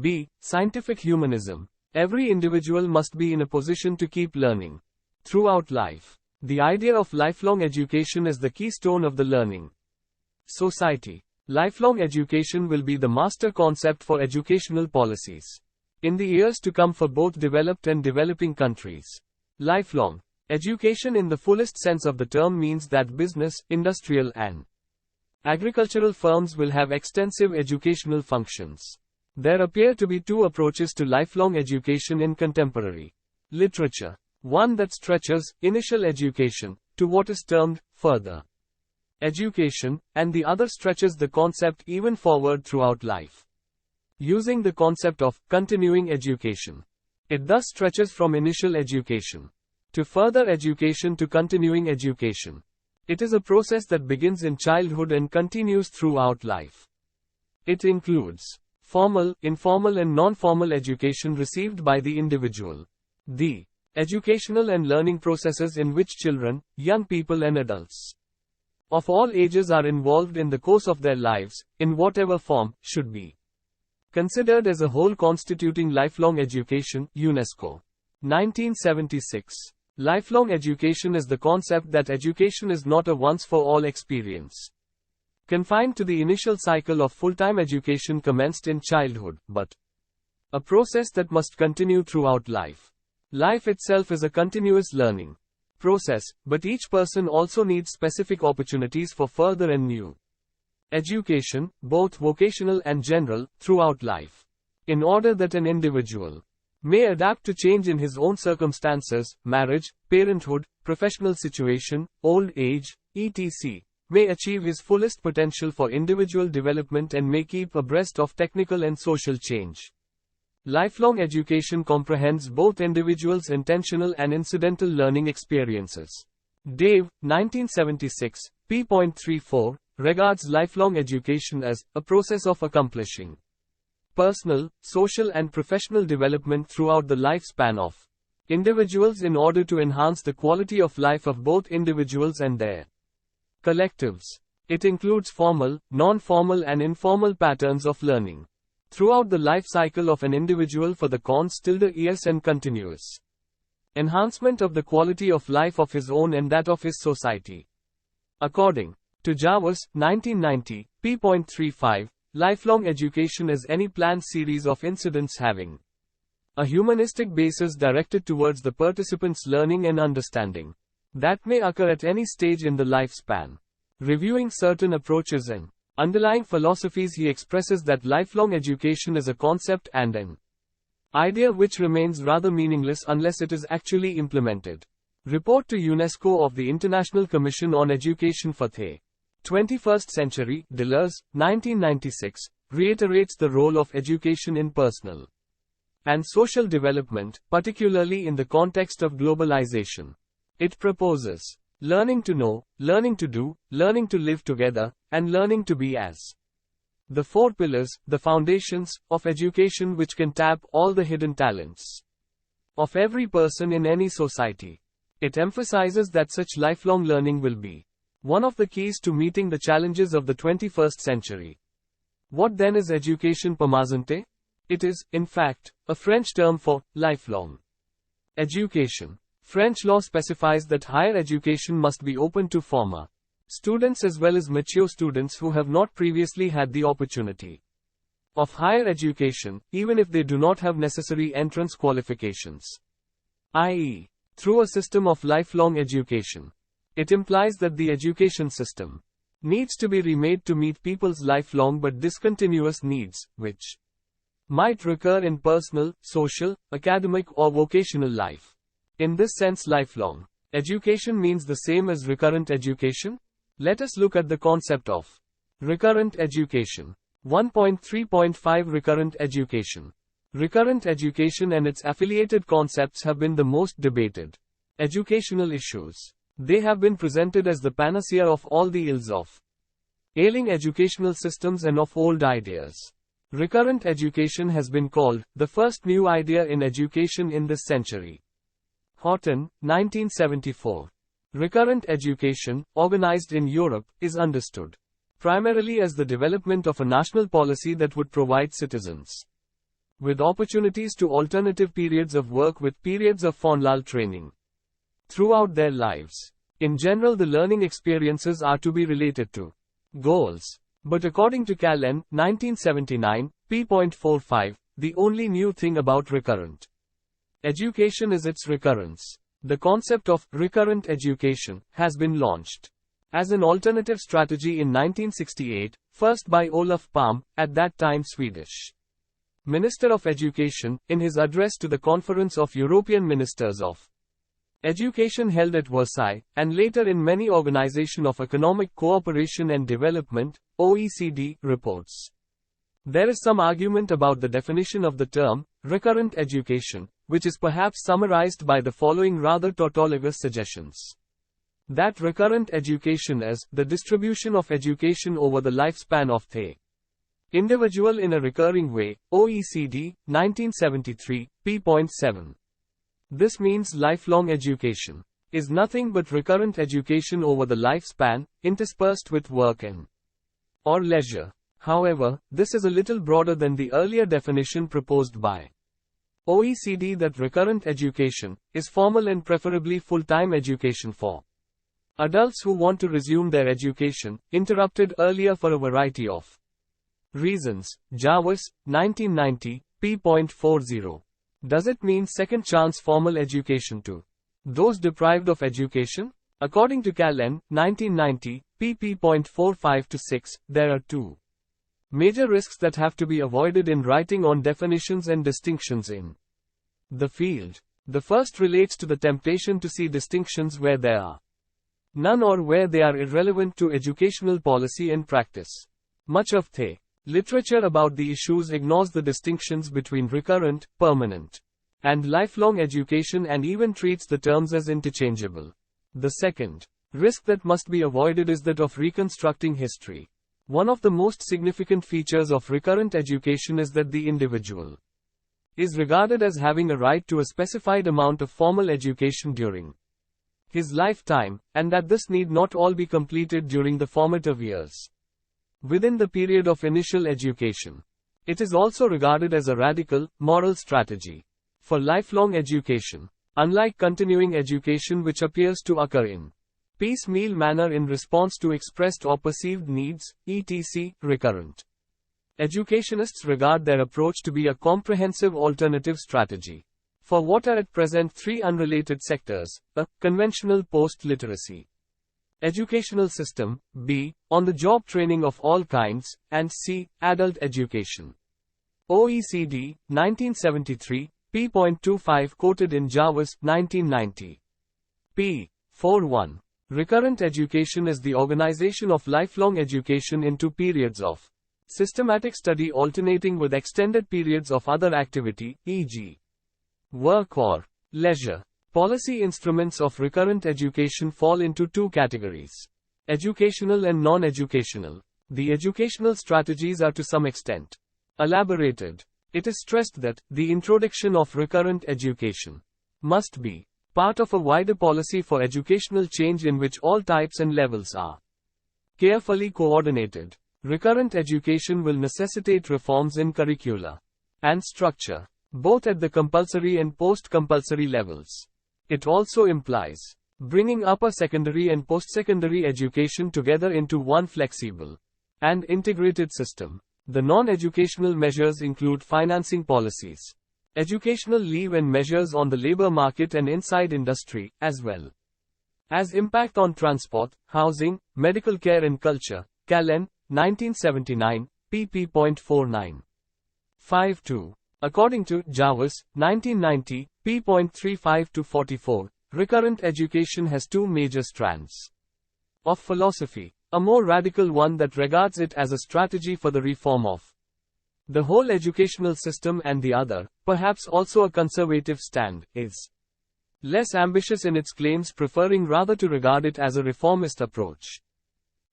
be scientific humanism. Every individual must be in a position to keep learning throughout life. The idea of lifelong education is the keystone of the learning society. Lifelong education will be the master concept for educational policies in the years to come for both developed and developing countries. Lifelong education in the fullest sense of the term means that business, industrial and agricultural firms will have extensive educational functions. There appear to be two approaches to lifelong education in contemporary literature. One that stretches initial education to what is termed further education, and the other stretches the concept even forward throughout life, using the concept of continuing education. It thus stretches from initial education to further education to continuing education. It is a process that begins in childhood and continues throughout life. It includes formal, informal and non-formal education received by the individual. The educational and learning processes in which children, young people and adults of all ages are involved in the course of their lives, in whatever form, should be considered as a whole constituting lifelong education. UNESCO. 1976. Lifelong education is the concept that education is not a once-for-all experience confined to the initial cycle of full-time education commenced in childhood, but a process that must continue throughout life. Life itself is a continuous learning process, but each person also needs specific opportunities for further and new education, both vocational and general, throughout life. In order that an individual may adapt to change in his own circumstances, marriage, parenthood, professional situation, old age, etc., may achieve his fullest potential for individual development and may keep abreast of technical and social change. Lifelong education comprehends both individuals' intentional and incidental learning experiences. Dave, 1976, p.34, regards lifelong education as a process of accomplishing personal, social and professional development throughout the lifespan of individuals in order to enhance the quality of life of both individuals and their collectives. It includes formal, non-formal and informal patterns of learning throughout the life cycle of an individual for the years and continuous enhancement of the quality of life of his own and that of his society. According to Jarvis, 1990, p.35, lifelong education is any planned series of incidents having a humanistic basis directed towards the participant's learning and understanding that may occur at any stage in the lifespan. Reviewing certain approaches and underlying philosophies, he expresses that lifelong education is a concept and an idea which remains rather meaningless unless it is actually implemented. Report to UNESCO of the International Commission on Education for the 21st Century, Deleuze, 1996, reiterates the role of education in personal and social development, particularly in the context of globalization. It proposes learning to know, learning to do, learning to live together, and learning to be as the four pillars, the foundations, of education which can tap all the hidden talents of every person in any society. It emphasizes that such lifelong learning will be one of the keys to meeting the challenges of the 21st century. What then is education permanente? It is, in fact, a French term for lifelong education. French law specifies that higher education must be open to former students as well as mature students who have not previously had the opportunity of higher education, even if they do not have necessary entrance qualifications, i.e., through a system of lifelong education. It implies that the education system needs to be remade to meet people's lifelong but discontinuous needs, which might recur in personal, social, academic or vocational life. In this sense, lifelong education means the same as recurrent education. Let us look at the concept of recurrent education. 1.3.5 Recurrent education. Recurrent education and its affiliated concepts have been the most debated educational issues. They have been presented as the panacea of all the ills of ailing educational systems and of old ideas. Recurrent education has been called the first new idea in education in this century. Horton, 1974. Recurrent education, organized in Europe, is understood primarily as the development of a national policy that would provide citizens with opportunities to alternative periods of work with periods of formal training throughout their lives. In general, the learning experiences are to be related to goals. But according to Callen, 1979, p.45, the only new thing about recurrent education is its recurrence. The concept of recurrent education has been launched as an alternative strategy in 1968, first by Olof Palme, at that time Swedish Minister of Education, in his address to the Conference of European Ministers of Education held at Versailles, and later in many Organization of Economic Cooperation and Development, OECD, reports. There is some argument about the definition of the term, recurrent education, which is perhaps summarized by the following rather tautologous suggestions. That recurrent education is the distribution of education over the lifespan of the individual in a recurring way, OECD, 1973, p.7. This means lifelong education is nothing but recurrent education over the lifespan, interspersed with work and or leisure. However, this is a little broader than the earlier definition proposed by OECD that recurrent education is formal and preferably full-time education for adults who want to resume their education, interrupted earlier for a variety of reasons. Jarvis, 1990, p.40. Does it mean second chance formal education to those deprived of education? According to Callen, 1990, pp.45-6, there are two major risks that have to be avoided in writing on definitions and distinctions in The field. The first relates to the temptation to see distinctions where there are none or where they are irrelevant to educational policy and practice. Much of the literature about the issues ignores the distinctions between recurrent, permanent, and lifelong education and even treats the terms as interchangeable. The second risk that must be avoided is that of reconstructing history. One of the most significant features of recurrent education is that the individual is regarded as having a right to a specified amount of formal education during his lifetime, and that this need not all be completed during the formative years within the period of initial education. It is also regarded as a radical, moral strategy for lifelong education, unlike continuing education which appears to occur in piecemeal manner in response to expressed or perceived needs, etc. Recurrent educationists regard their approach to be a comprehensive alternative strategy for what are at present three unrelated sectors: a. Conventional post-literacy educational system, b. on-the-job training of all kinds, and c. adult education. OECD, 1973, p.25 quoted in Jarvis, 1990. p. 41. Recurrent education is the organization of lifelong education into periods of systematic study alternating with extended periods of other activity, e.g. work or leisure. Policy instruments of recurrent education fall into two categories: educational and non-educational. The educational strategies are to some extent elaborated. It is stressed that the introduction of recurrent education must be part of a wider policy for educational change in which all types and levels are carefully coordinated. Recurrent education will necessitate reforms in curricula and structure, both at the compulsory and post-compulsory levels. It also implies bringing upper secondary and post-secondary education together into one flexible and integrated system. The non-educational measures include financing policies, educational leave and measures on the labor market and inside industry, as well as impact on transport, housing, medical care and culture. Callen, 1979, pp.49. 52. According to Jarvis, 1990, p.35-44, recurrent education has two major strands of philosophy: a more radical one that regards it as a strategy for the reform of the whole educational system, and the other, perhaps also a conservative stand, is less ambitious in its claims, preferring rather to regard it as a reformist approach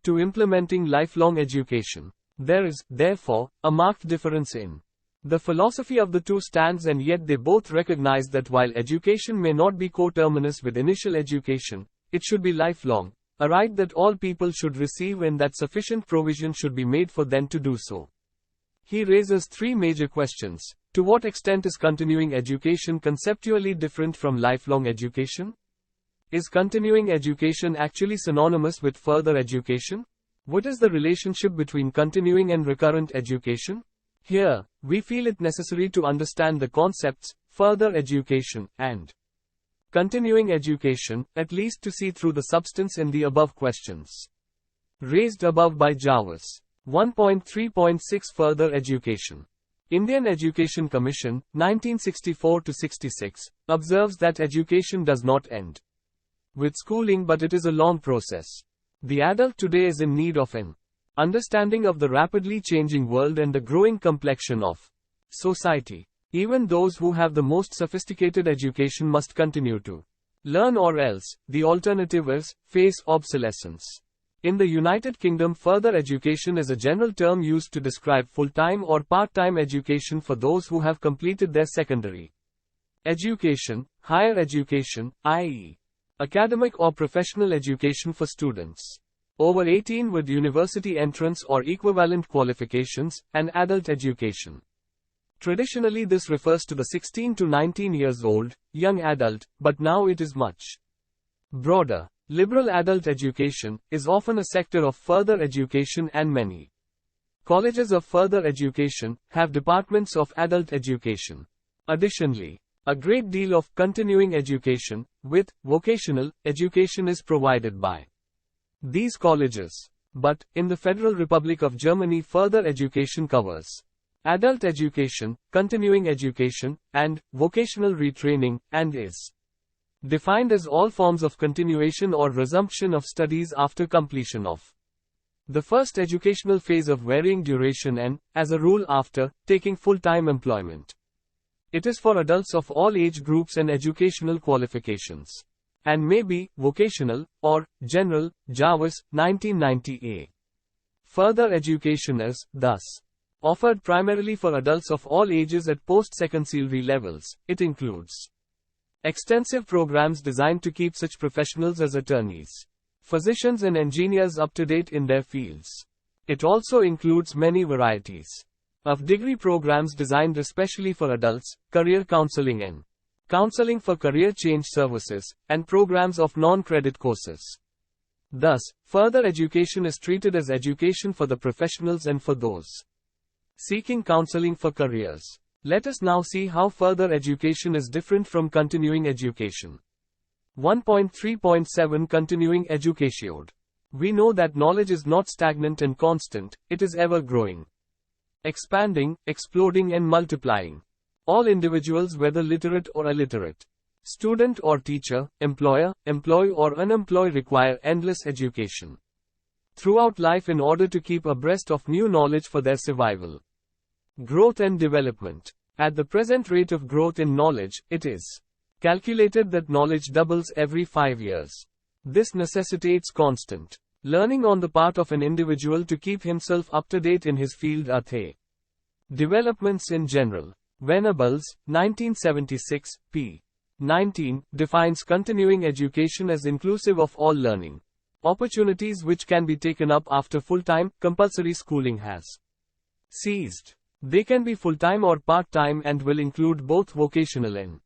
to implementing lifelong education. There is, therefore, a marked difference in the philosophy of the two stands, and yet they both recognize that while education may not be coterminous with initial education, it should be lifelong, a right that all people should receive, and that sufficient provision should be made for them to do so. He raises three major questions. To what extent is continuing education conceptually different from lifelong education? Is continuing education actually synonymous with further education? What is the relationship between continuing and recurrent education? Here, we feel it necessary to understand the concepts, further education, and continuing education, at least to see through the substance in the above questions raised above by Jarvis. 1.3.6 Further education. Indian Education Commission, 1964-66, observes that education does not end with schooling, but it is a long process. The adult today is in need of an understanding of the rapidly changing world and the growing complexion of society. Even those who have the most sophisticated education must continue to learn, or else, the alternative is, face obsolescence. In the United Kingdom, further education is a general term used to describe full-time or part-time education for those who have completed their secondary education, higher education, i.e., academic or professional education for students over 18 with university entrance or equivalent qualifications, and adult education. Traditionally, this refers to the 16 to 19 years old, young adult, but now it is much broader. Liberal adult education is often a sector of further education, and many colleges of further education have departments of adult education. Additionally, a great deal of continuing education, with vocational education, is provided by these colleges. But, in the Federal Republic of Germany, further education covers adult education, continuing education, and vocational retraining, and is defined as all forms of continuation or resumption of studies after completion of the first educational phase of varying duration and, as a rule, after taking full-time employment. It is for adults of all age groups and educational qualifications, and may be vocational or general. Jarvis, 1990a. Further education is, thus, offered primarily for adults of all ages at post-secondary levels. It includes extensive programs designed to keep such professionals as attorneys, physicians and engineers up to date in their fields. It also includes many varieties of degree programs designed especially for adults, career counseling and counseling for career change services, and programs of non-credit courses. Thus, further education is treated as education for the professionals and for those seeking counseling for careers. Let us now see how further education is different from continuing education. 1.3.7 Continuing Education. We know that knowledge is not stagnant and constant, it is ever growing, expanding, exploding and multiplying. All individuals, whether literate or illiterate, student or teacher, employer, employee or unemployed, require endless education throughout life in order to keep abreast of new knowledge for their survival, growth and development. At the present rate of growth in knowledge, it is calculated that knowledge doubles every 5 years. This necessitates constant learning on the part of an individual to keep himself up to date in his field. The developments in general. Venables, 1976, p. 19, defines continuing education as inclusive of all learning opportunities which can be taken up after full-time, compulsory schooling has ceased. They can be full-time or part-time and will include both vocational and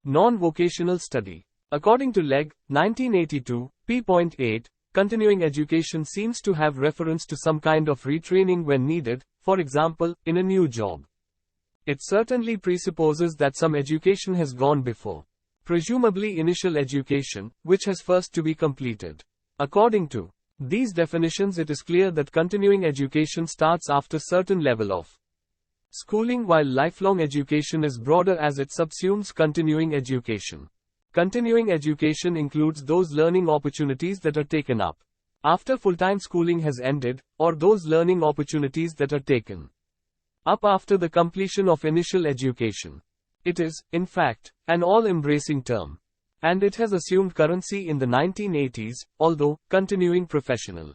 non-vocational study. According to Legg, 1982, p.8, continuing education seems to have reference to some kind of retraining when needed, for example, in a new job. It certainly presupposes that some education has gone before, presumably initial education, which has first to be completed. According to these definitions, it is clear that continuing education starts after certain level of schooling, while lifelong education is broader as it subsumes continuing education. Continuing education includes those learning opportunities that are taken up after full-time schooling has ended, or those learning opportunities that are taken up after the completion of initial education. It is, in fact, an all-embracing term, and it has assumed currency in the 1980s, although continuing professional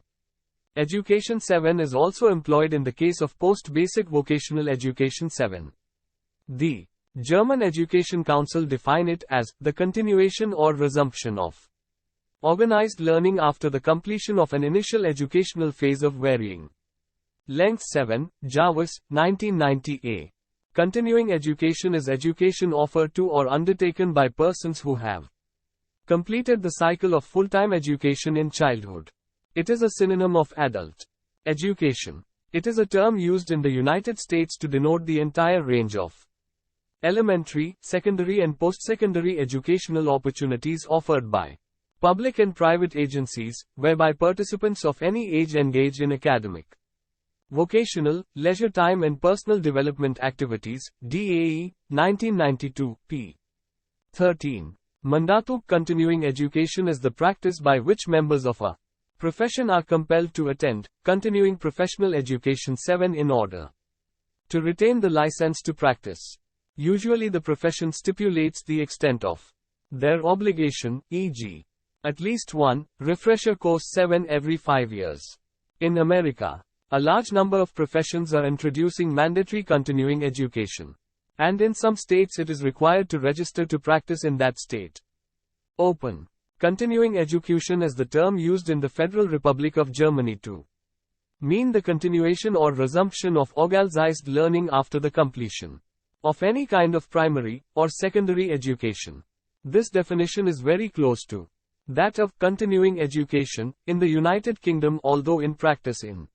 education 7 is also employed in the case of post-basic vocational education 7. The German Education Council define it as the continuation or resumption of organized learning after the completion of an initial educational phase of varying length. 7. Jarvis, 1990a. Continuing education is education offered to or undertaken by persons who have completed the cycle of full-time education in childhood. It is a synonym of adult education. It is a term used in the United States to denote the entire range of elementary, secondary and post-secondary educational opportunities offered by public and private agencies, whereby participants of any age engage in academic, vocational, leisure time and personal development activities. DAE, 1992, p. 13. Mandatuk. Continuing education is the practice by which members of a profession are compelled to attend continuing professional education 7 in order to retain the license to practice. Usually the profession stipulates the extent of their obligation, e.g., at least one refresher course 7 every 5 years. In America, a large number of professions are introducing mandatory continuing education, and in some states it is required to register to practice in that state. Open continuing education is the term used in the Federal Republic of Germany to mean the continuation or resumption of organized learning after the completion of any kind of primary or secondary education. This definition is very close to that of continuing education in the United Kingdom, although in practice in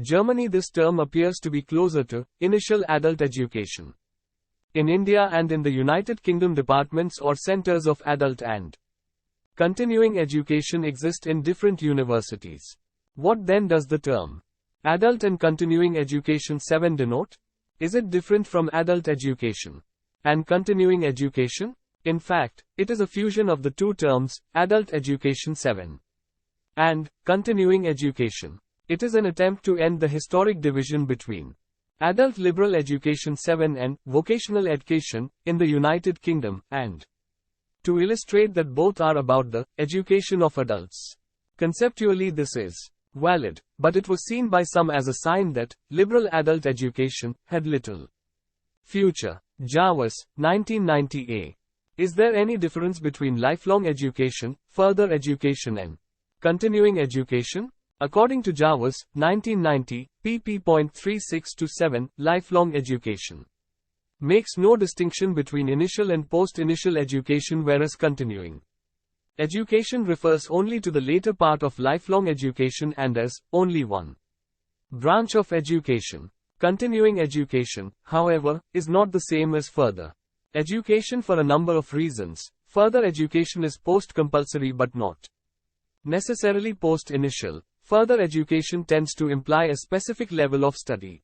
Germany this term appears to be closer to initial adult education. In India and in the United Kingdom, departments or centers of adult and continuing education exist in different universities. What then does the term adult and continuing education 7 denote? Is it different from adult education and continuing education? In fact, it is a fusion of the two terms, adult education 7 and continuing education. It is an attempt to end the historic division between adult liberal education 7 and vocational education in the United Kingdom, and to illustrate that both are about the education of adults. Conceptually, this is valid, but it was seen by some as a sign that liberal adult education had little future. Jarvis, 1990a. Is there any difference between lifelong education, further education and continuing education? According to Jarvis, 1990, pp.36-7, lifelong education makes no distinction between initial and post-initial education, whereas continuing education refers only to the later part of lifelong education and as only one branch of education. Continuing education, however, is not the same as further education for a number of reasons. Further education is post-compulsory but not necessarily post-initial. Further education tends to imply a specific level of study,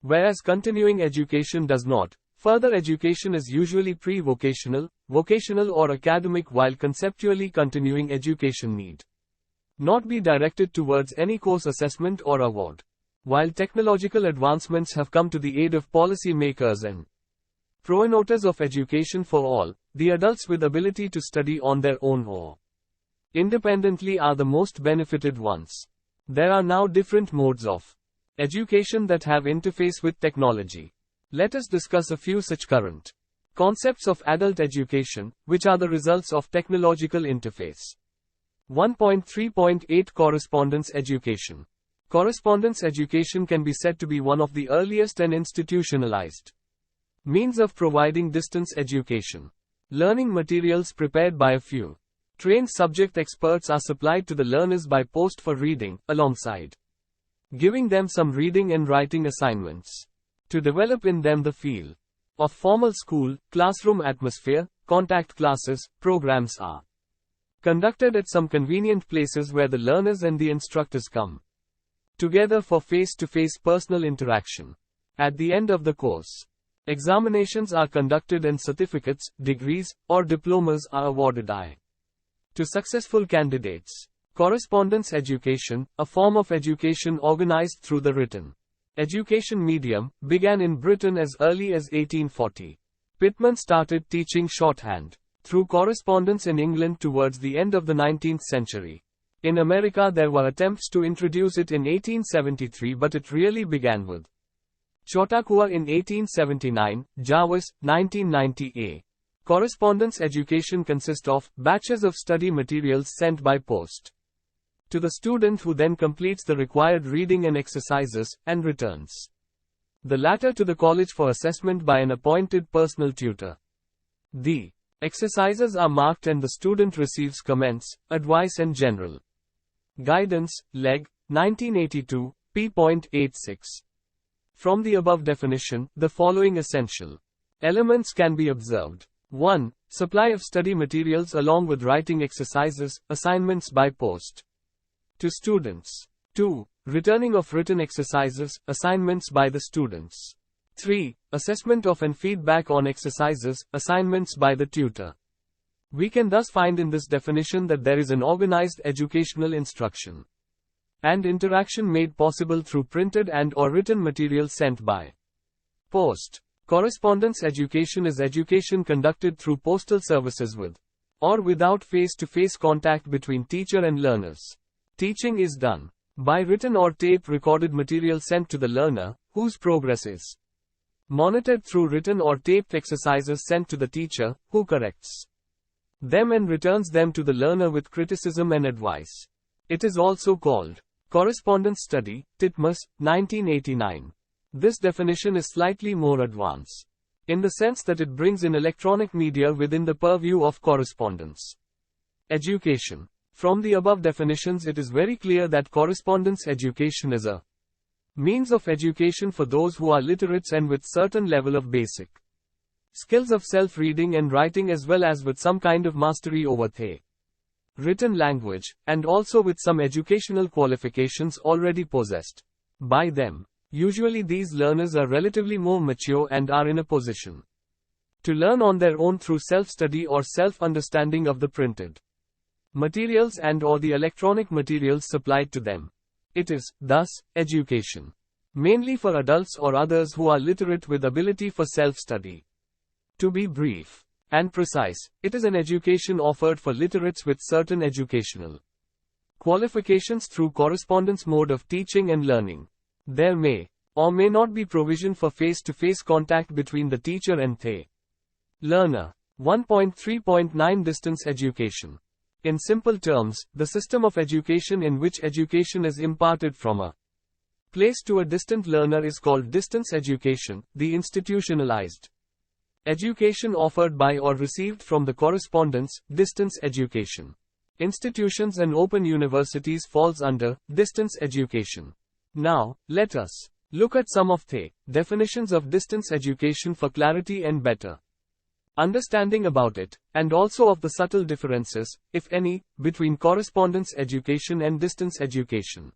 whereas continuing education does not. Further education is usually pre-vocational, vocational or academic, while conceptually continuing education need not be directed towards any course assessment or award. While technological advancements have come to the aid of policy makers and promoters of education for all, the adults with ability to study on their own or independently are the most benefited ones. There are now different modes of education that have interface with technology. Let us discuss a few such current concepts of adult education, which are the results of technological interface. 1.3.8 Correspondence education. Correspondence education can be said to be one of the earliest and institutionalized means of providing distance education. Learning materials prepared by a few trained subject experts are supplied to the learners by post for reading, alongside giving them some reading and writing assignments to develop in them the feel of formal school, classroom atmosphere. Contact classes programs are conducted at some convenient places where the learners and the instructors come together for face-to-face personal interaction. At the end of the course, examinations are conducted and certificates, degrees, or diplomas are awarded to successful candidates. Correspondence education, a form of education organized through the written education medium, began in Britain as early as 1840. Pitman started teaching shorthand through correspondence in England towards the end of the 19th century. In America there were attempts to introduce it in 1873, but it really began with Chautauqua in 1879. Jarvis, 1990a. Correspondence education consists of batches of study materials sent by post to the student, who then completes the required reading and exercises, and returns the latter to the college for assessment by an appointed personal tutor. The exercises are marked and the student receives comments, advice and general guidance. Leg, 1982, p.86. From the above definition, the following essential elements can be observed. 1. Supply of study materials along with writing exercises, assignments by post to students. 2. Returning of written exercises, assignments by the students. 3. Assessment of and feedback on exercises, assignments by the tutor. We can thus find in this definition that there is an organized educational instruction and interaction made possible through printed and or written material sent by post. Correspondence education is education conducted through postal services with or without face-to-face contact between teacher and learners. Teaching is done by written or tape-recorded material sent to the learner, whose progress is monitored through written or taped exercises sent to the teacher, who corrects them and returns them to the learner with criticism and advice. It is also called correspondence study. Titmus, 1989. This definition is slightly more advanced in the sense that it brings in electronic media within the purview of correspondence education. From the above definitions, it is very clear that correspondence education is a means of education for those who are literates and with certain level of basic skills of self-reading and writing, as well as with some kind of mastery over the written language, and also with some educational qualifications already possessed by them. Usually these learners are relatively more mature and are in a position to learn on their own through self-study or self-understanding of the printed materials and/or the electronic materials supplied to them. It is, thus, education mainly for adults or others who are literate with ability for self-study. To be brief and precise, it is an education offered for literates with certain educational qualifications through correspondence mode of teaching and learning. There may or may not be provision for face-to-face contact between the teacher and the learner. 1.3.9 Distance education. In simple terms, the system of education in which education is imparted from a place to a distant learner is called distance education, the institutionalized education offered by or received from the correspondence, distance education. Institutions and open universities falls under distance education. Now, let us look at some of the definitions of distance education for clarity and better understanding about it, and also of the subtle differences, if any, between correspondence education and distance education.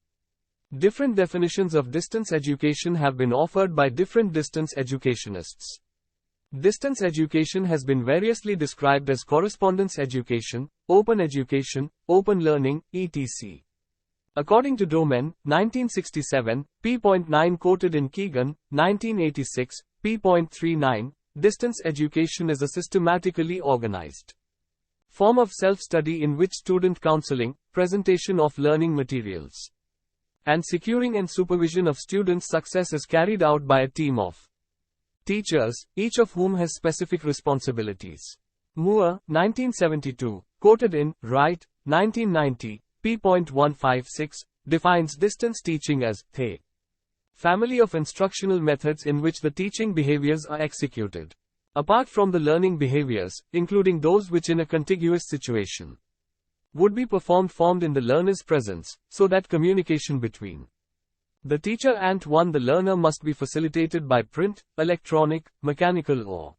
Different definitions of distance education have been offered by different distance educationists. Distance education has been variously described as correspondence education, open learning, etc. According to Domen, 1967, p.9 quoted in Keegan, 1986, p.39, distance education is a systematically organized form of self-study in which student counseling, presentation of learning materials, and securing and supervision of students' success is carried out by a team of teachers, each of whom has specific responsibilities. Moore, 1972, quoted in Wright, 1990, p.156, defines distance teaching as the family of instructional methods in which the teaching behaviors are executed, apart from the learning behaviors, including those which in a contiguous situation would be formed in the learner's presence, so that communication between the teacher and the learner must be facilitated by print, electronic, mechanical or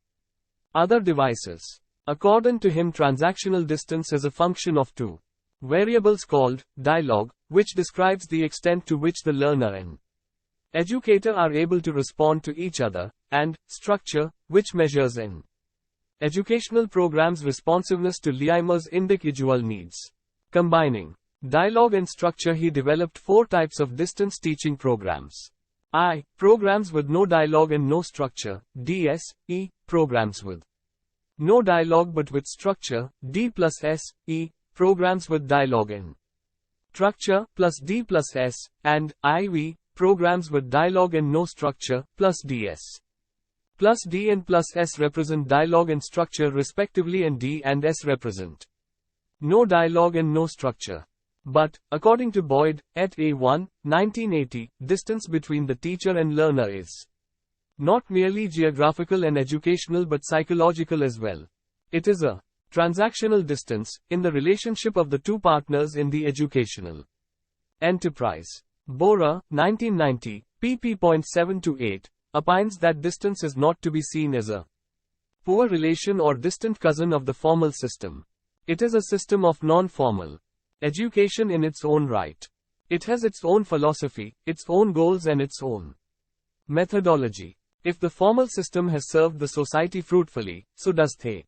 other devices. According to him, transactional distance is a function of two variables called dialogue, which describes the extent to which the learner and educator are able to respond to each other, and structure, which measures in educational programs responsiveness to learners' individual needs. Combining dialogue and structure, he developed 4 types of distance teaching programs. I. Programs with no dialogue and no structure. DS. E. Programs with no dialogue but with structure. D plus S. E. Programs with dialogue and structure, plus D plus S. And IV. Programs with dialogue and no structure, plus DS. Plus D and plus S represent dialogue and structure respectively, and D and S represent no dialogue and no structure. But, according to Boyd, et al. 1980, distance between the teacher and learner is not merely geographical and educational but psychological as well. It is a transactional distance, in the relationship of the two partners in the educational enterprise. Bora, 1990, pp.7-8, opines that distance is not to be seen as a poor relation or distant cousin of the formal system. It is a system of non-formal education in its own right. It has its own philosophy, its own goals and its own methodology. If the formal system has served the society fruitfully, so does the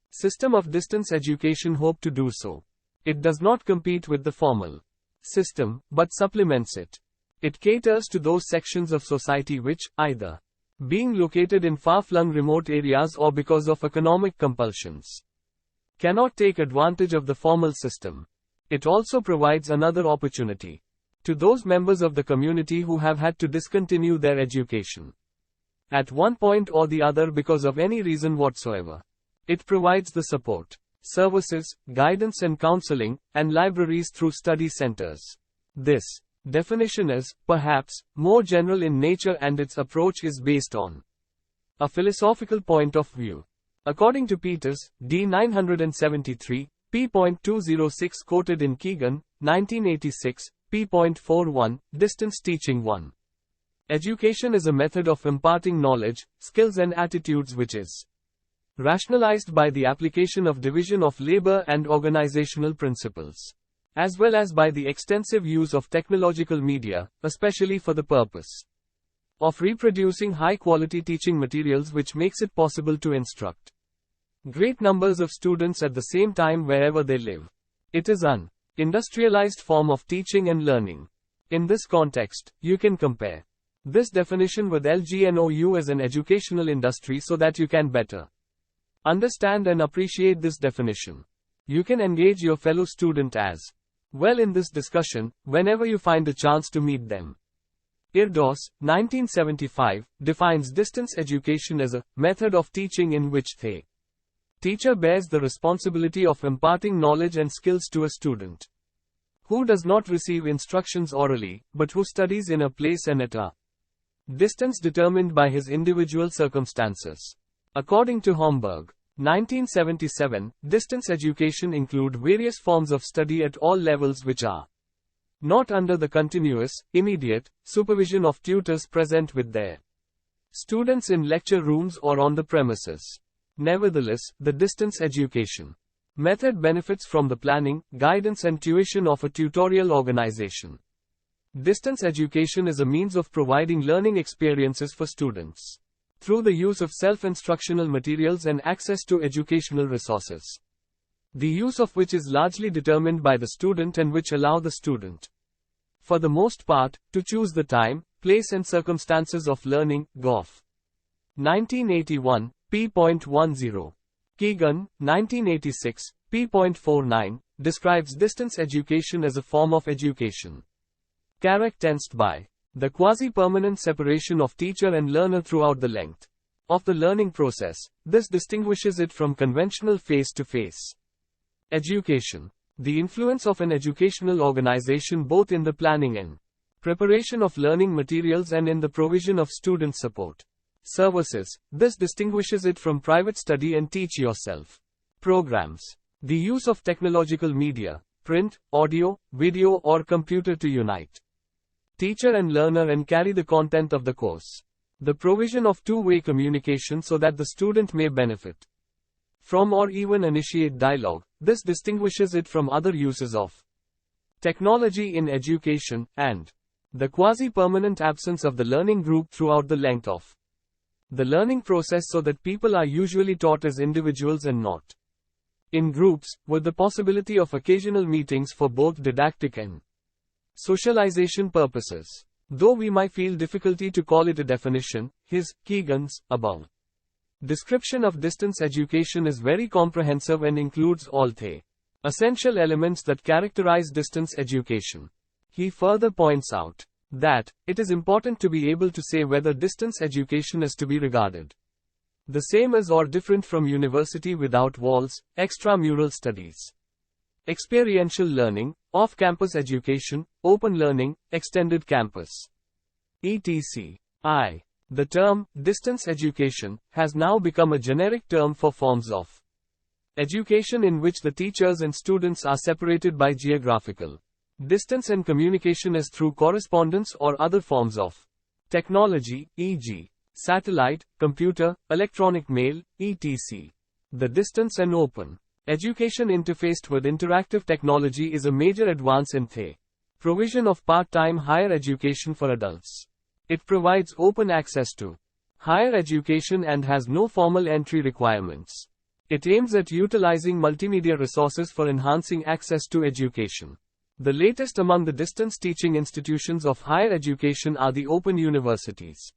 system of distance education hope to do so. It does not compete with the formal system, but supplements it. It caters to those sections of society which, either being located in far-flung remote areas or because of economic compulsions, cannot take advantage of the formal system. It also provides another opportunity to those members of the community who have had to discontinue their education at one point or the other because of any reason whatsoever. It provides the support, services, guidance and counseling, and libraries through study centers. This definition is, perhaps, more general in nature and its approach is based on a philosophical point of view. According to Peters, D. 973, p.206 quoted in Keegan, 1986, p.41, Distance Teaching 1. Education is a method of imparting knowledge, skills and attitudes which is rationalized by the application of division of labor and organizational principles, as well as by the extensive use of technological media, especially for the purpose of reproducing high-quality teaching materials which makes it possible to instruct great numbers of students at the same time wherever they live. It is an industrialized form of teaching and learning. In this context, you can compare this definition with IGNOU as an educational industry so that you can better understand and appreciate this definition. You can engage your fellow student as well in this discussion whenever you find a chance to meet them. IRDOS, 1975, defines distance education as a method of teaching in which the teacher bears the responsibility of imparting knowledge and skills to a student who does not receive instructions orally, but who studies in a place and at a distance determined by his individual circumstances. According to Homburg, 1977, distance education include various forms of study at all levels which are not under the continuous, immediate supervision of tutors present with their students in lecture rooms or on the premises. Nevertheless, the distance education method benefits from the planning, guidance and tuition of a tutorial organization. Distance education is a means of providing learning experiences for students through the use of self-instructional materials and access to educational resources, the use of which is largely determined by the student and which allow the student, for the most part, to choose the time, place and circumstances of learning. Goff, 1981, p.10. Keegan, 1986, p.49, describes distance education as a form of education characterized by the quasi-permanent separation of teacher and learner throughout the length of the learning process. This distinguishes it from conventional face-to-face education. The influence of an educational organization both in the planning and preparation of learning materials and in the provision of student support services. This distinguishes it from private study and teach yourself programs. The use of technological media, print, audio, video or computer to unite teacher and learner and carry the content of the course. The provision of two-way communication so that the student may benefit from or even initiate dialogue. This distinguishes it from other uses of technology in education, and the quasi-permanent absence of the learning group throughout the length of the learning process, so that people are usually taught as individuals and not in groups, with the possibility of occasional meetings for both didactic and socialization purposes. Though we might feel difficulty to call it a definition, his, Keegan's, above description of distance education is very comprehensive and includes all the essential elements that characterize distance education. He further points out that it is important to be able to say whether distance education is to be regarded the same as or different from university without walls, extramural studies, experiential learning, off-campus education, open learning, extended campus, etc. The term, distance education, has now become a generic term for forms of education in which the teachers and students are separated by geographical distance and communication is through correspondence or other forms of technology, e.g., satellite, computer, electronic mail, etc. The distance and open education interfaced with interactive technology is a major advance in the provision of part-time higher education for adults. It provides open access to higher education and has no formal entry requirements. It aims at utilizing multimedia resources for enhancing access to education. The latest among the distance teaching institutions of higher education are the Open Universities.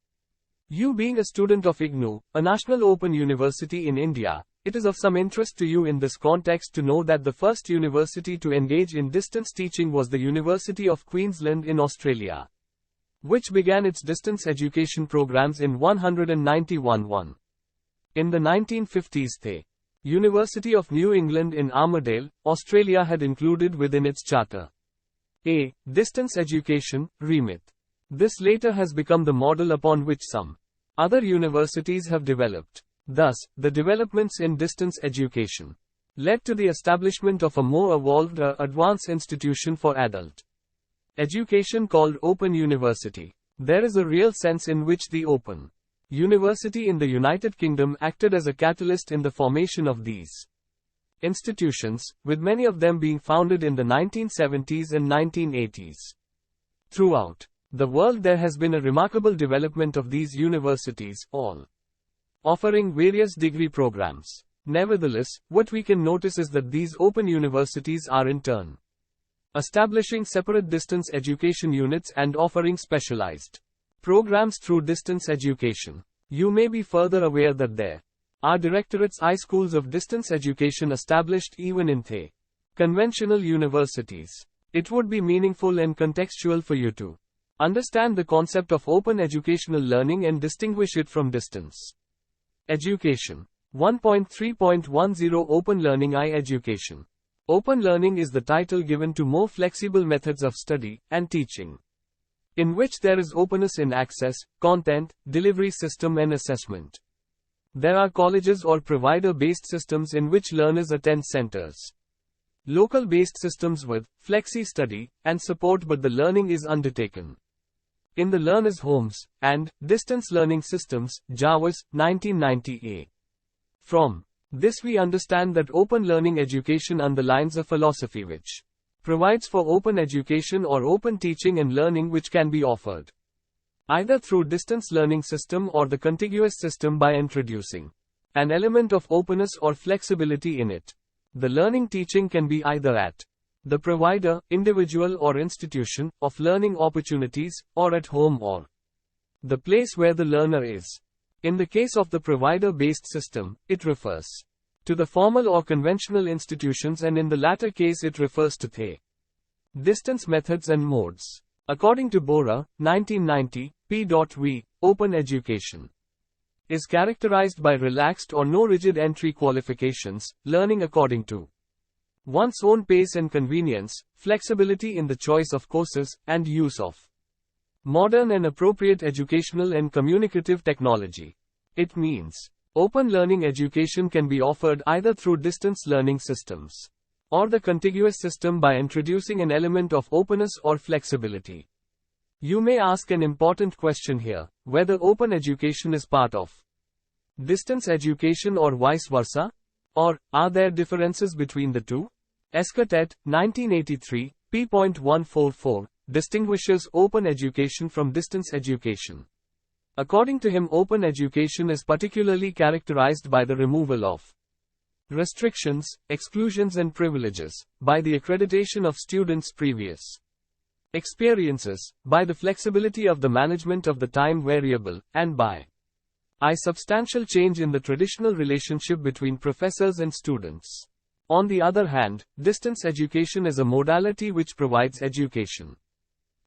You being a student of IGNOU, a national open university in India, it is of some interest to you in this context to know that the first university to engage in distance teaching was the University of Queensland in Australia, which began its distance education programs in 1991. In the 1950s, the University of New England in Armidale, Australia had included within its charter a distance education remit. This later has become the model upon which some other universities have developed. Thus, the developments in distance education led to the establishment of a more evolved advanced institution for adult education called Open University. There is a real sense in which the Open University in the United Kingdom acted as a catalyst in the formation of these institutions, with many of them being founded in the 1970s and 1980s. Throughout the world there has been a remarkable development of these universities, all offering various degree programs. Nevertheless, what we can notice is that these open universities are in turn establishing separate distance education units and offering specialized programs through distance education. You may be further aware that there are directorates schools of distance education established even in the conventional universities. It would be meaningful and contextual for you to understand the concept of open educational learning and distinguish it from distance education. 1.3.10 Open Learning Education. Open learning is the title given to more flexible methods of study and teaching, in which there is openness in access, content, delivery system and assessment. There are colleges or provider-based systems in which learners attend centers. Local-based systems with flexi study and support, but the learning is undertaken in the learners' homes, and distance learning systems, Jarvis, 1990a. From this we understand that open learning education underlines a philosophy which provides for open education or open teaching and learning, which can be offered either through distance learning system or the contiguous system by introducing an element of openness or flexibility in it. The learning teaching can be either at the provider, individual or institution of learning opportunities, or at home or the place where the learner is. In the case of the provider-based system, it refers to the formal or conventional institutions, and in the latter case it refers to the distance methods and modes. According to Bora, 1990, P.V., open education is characterized by relaxed or no rigid entry qualifications, learning according to one's own pace and convenience, flexibility in the choice of courses, and use of modern and appropriate educational and communicative technology. It means open learning education can be offered either through distance learning systems or the contiguous system by introducing an element of openness or flexibility. You may ask an important question here, whether open education is part of distance education or vice versa? Or, are there differences between the two? Escott et. 1983, p.144, distinguishes open education from distance education. According to him, open education is particularly characterized by the removal of restrictions, exclusions and privileges, by the accreditation of students' previous experiences, by the flexibility of the management of the time variable, and by a substantial change in the traditional relationship between professors and students. On the other hand, distance education is a modality which provides education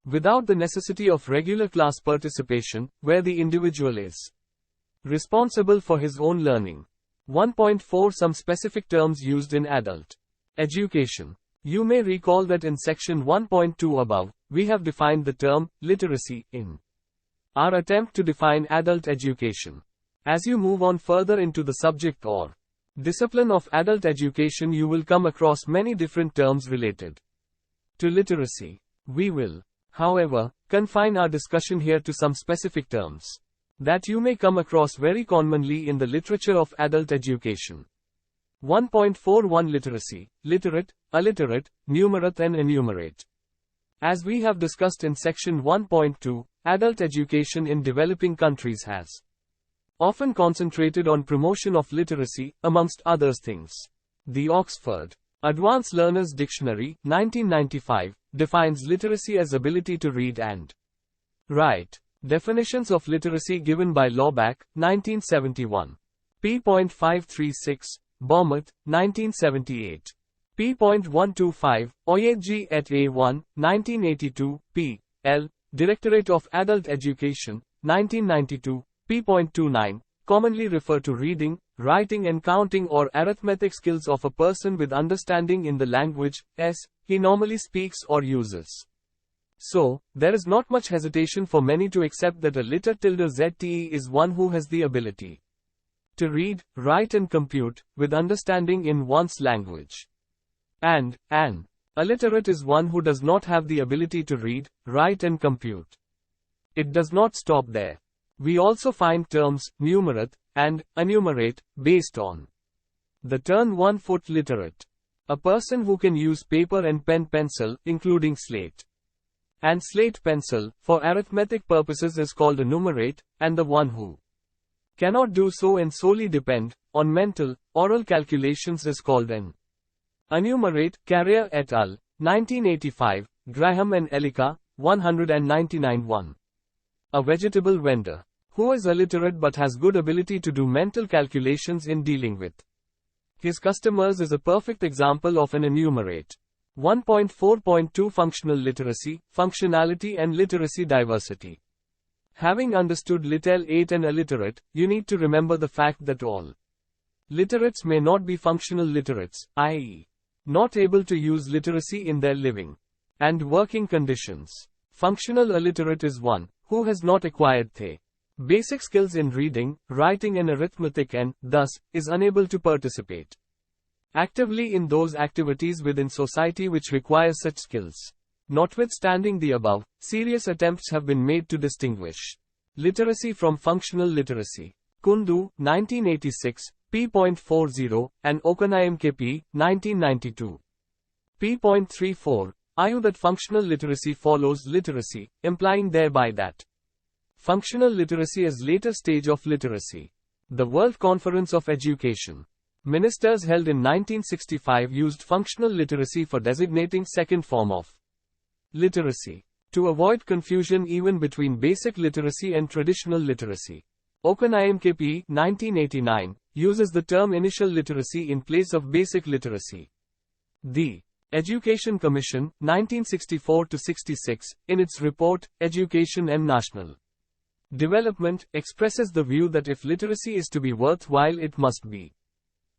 without the necessity of regular class participation, where the individual is responsible for his own learning. 1.4 Some specific terms used in adult education. You may recall that in section 1.2 above, we have defined the term literacy in our attempt to define adult education. As you move on further into the subject or discipline of adult education, you will come across many different terms related to literacy. We will, however, confine our discussion here to some specific terms that you may come across very commonly in the literature of adult education. 1.41 Literacy, literate, illiterate, numerate and enumerate. As we have discussed in section 1.2, adult education in developing countries has often concentrated on promotion of literacy, amongst other things. The Oxford Advanced Learner's Dictionary, 1995, defines literacy as ability to read and write. Definitions of literacy given by Laubach, 1971. p.536, Bournemouth, 1978. p.125, Oyedji et A1, 1982, p. L. Directorate of Adult Education, 1992, p.29, commonly refer to reading, writing and counting or arithmetic skills of a person with understanding in the language, he normally speaks or uses. So, there is not much hesitation for many to accept that a liter-ZTE is one who has the ability to read, write and compute, with understanding in one's language. And, an illiterate is one who does not have the ability to read, write and compute. It does not stop there. We also find terms, numerate, and enumerate, based on the term 1 foot literate. A person who can use paper and pencil, including slate, and slate pencil, for arithmetic purposes is called a numerate, and the one who cannot do so and solely depend on mental, oral calculations is called an enumerate. Carrier et al., 1985, Graham and Elika, 199-1. A vegetable vendor who is illiterate but has good ability to do mental calculations in dealing with his customers is a perfect example of an enumerate. 1.4.2 Functional literacy, functionality and literacy diversity. Having understood Little 8 and illiterate, you need to remember the fact that all literates may not be functional literates, i.e., not able to use literacy in their living and working conditions. Functional illiterate is one who has not acquired the basic skills in reading, writing and arithmetic and, thus, is unable to participate actively in those activities within society which require such skills. Notwithstanding the above, serious attempts have been made to distinguish literacy from functional literacy. Kundu, 1986, p.40, and Okanaimkp, 1992. p.34, argue that functional literacy follows literacy, implying thereby that functional literacy is later stage of literacy. The World Conference of Education Ministers held in 1965 used functional literacy for designating second form of literacy. To avoid confusion even between basic literacy and traditional literacy, Okanaimkp, 1989, uses the term initial literacy in place of basic literacy. The Education Commission, 1964-66, in its report, Education and National Development, expresses the view that if literacy is to be worthwhile it must be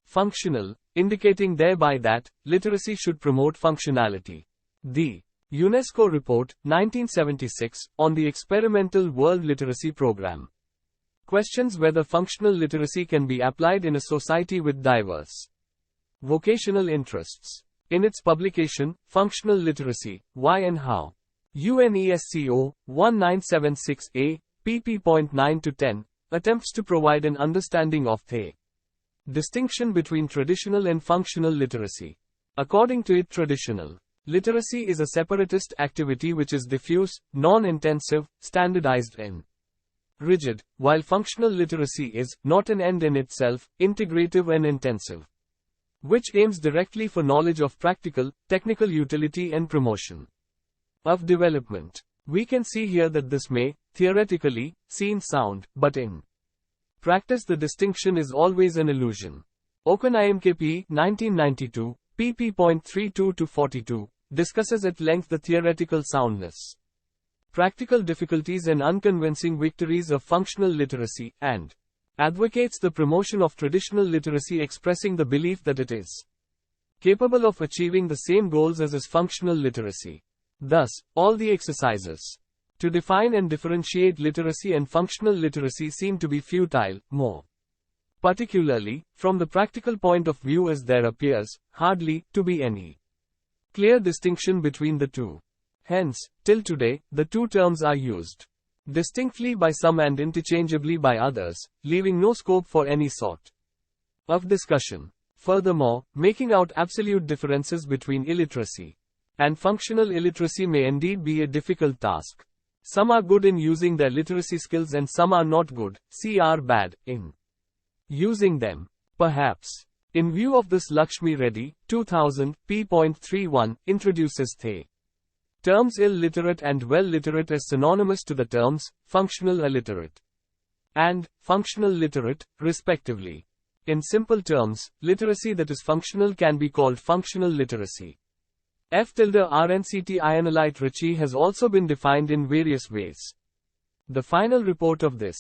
functional, indicating thereby that literacy should promote functionality. The UNESCO Report, 1976, on the Experimental World Literacy Program questions whether functional literacy can be applied in a society with diverse vocational interests. In its publication, Functional Literacy, Why and How? UNESCO 1976a, pp.9-10, attempts to provide an understanding of the distinction between traditional and functional literacy. According to it, traditional literacy is a separatist activity which is diffuse, non-intensive, standardized and rigid, while functional literacy is not an end in itself, integrative and intensive, which aims directly for knowledge of practical, technical utility and promotion of development. We can see here that this may, theoretically, seem sound, but in practice the distinction is always an illusion. Okanaimkp, 1992, pp.32-42, discusses at length the theoretical soundness, practical difficulties and unconvincing victories of functional literacy, and advocates the promotion of traditional literacy, expressing the belief that it is capable of achieving the same goals as is functional literacy. Thus, all the exercises to define and differentiate literacy and functional literacy seem to be futile, more particularly, from the practical point of view, as there appears hardly to be any clear distinction between the two. Hence, till today, the two terms are used distinctly by some and interchangeably by others, leaving no scope for any sort of discussion. Furthermore, making out absolute differences between illiteracy and functional illiteracy may indeed be a difficult task. Some are good in using their literacy skills and some are not good, are bad, in using them. Perhaps, in view of this, Lakshmi Reddy, 2000, p.31, introduces the terms illiterate and well-literate as synonymous to the terms functional illiterate and functional literate, respectively. In simple terms, literacy that is functional can be called functional literacy. F.RNCT Ionelite Ritchie has also been defined in various ways. The final report of this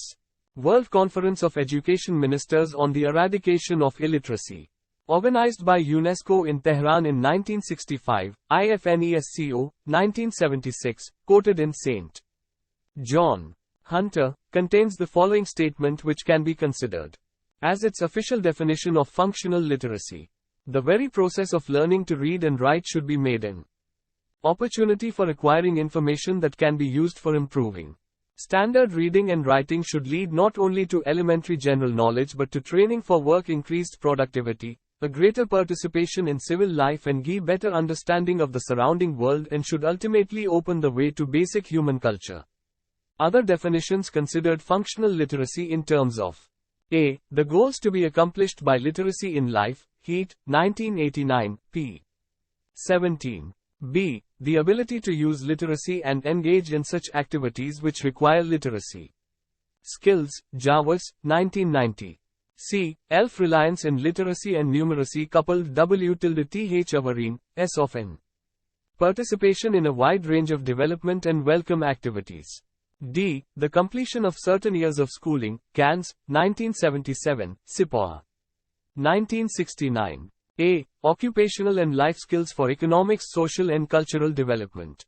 World Conference of Education Ministers on the Eradication of Illiteracy, organized by UNESCO in Tehran in 1965, IFNESCO, 1976, quoted in St. John Hunter, contains the following statement which can be considered as its official definition of functional literacy. The very process of learning to read and write should be made an opportunity for acquiring information that can be used for improving standard reading and writing should lead not only to elementary general knowledge but to training for work, increased productivity, a greater participation in civil life and give better understanding of the surrounding world and should ultimately open the way to basic human culture. Other definitions considered functional literacy in terms of A. The goals to be accomplished by literacy in life, Heat, 1989, p. 17. B. The ability to use literacy and engage in such activities which require literacy. Skills, Jarvis, 1990. C. Self-reliance in literacy and numeracy coupled W-th Avarine, S of N. Participation in a wide range of development and welcome activities. D. The completion of certain years of schooling, Cans, 1977, Sipoa. 1969. A. Occupational and life skills for economics, social and cultural development.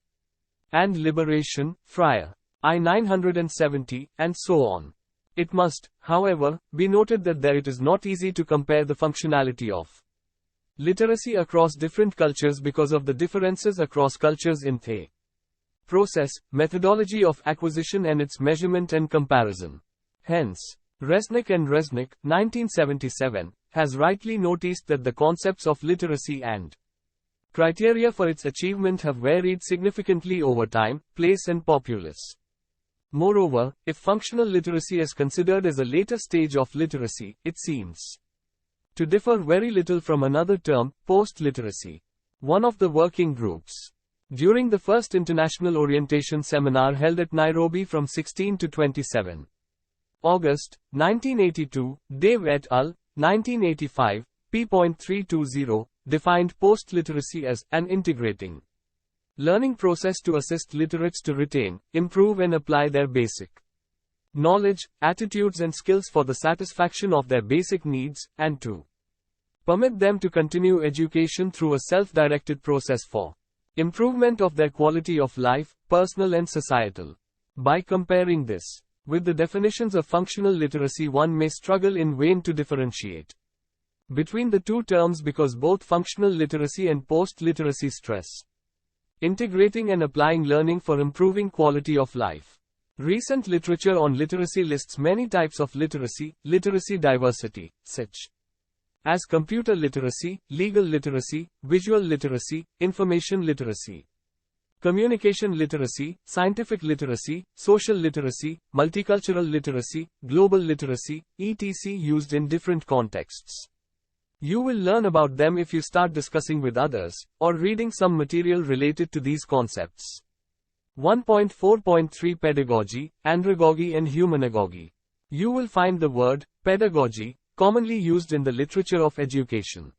And liberation, Fryer. I-970, and so on. It must, however, be noted that it is not easy to compare the functionality of literacy across different cultures because of the differences across cultures in the process, methodology of acquisition and its measurement and comparison. Hence, Resnick and Resnick, 1977, has rightly noticed that the concepts of literacy and criteria for its achievement have varied significantly over time, place and populace. Moreover, if functional literacy is considered as a later stage of literacy, it seems to differ very little from another term, post-literacy. One of the working groups during the first International Orientation Seminar held at Nairobi from 16 to 27 August, 1982, Dave et al., 1985, p.320, defined post-literacy as an integrating learning process to assist literates to retain, improve and apply their basic knowledge, attitudes and skills for the satisfaction of their basic needs, and to permit them to continue education through a self-directed process for improvement of their quality of life, personal and societal. By comparing this with the definitions of functional literacy, one may struggle in vain to differentiate between the two terms because both functional literacy and post-literacy stress integrating and applying learning for improving quality of life. Recent literature on literacy lists many types of literacy diversity, such as computer literacy, legal literacy, visual literacy, information literacy, communication literacy, scientific literacy, social literacy, multicultural literacy, global literacy, etc. used in different contexts. You will learn about them if you start discussing with others, or reading some material related to these concepts. 1.4.3 Pedagogy, Andragogy and Humanagogy. You will find the word pedagogy commonly used in the literature of education.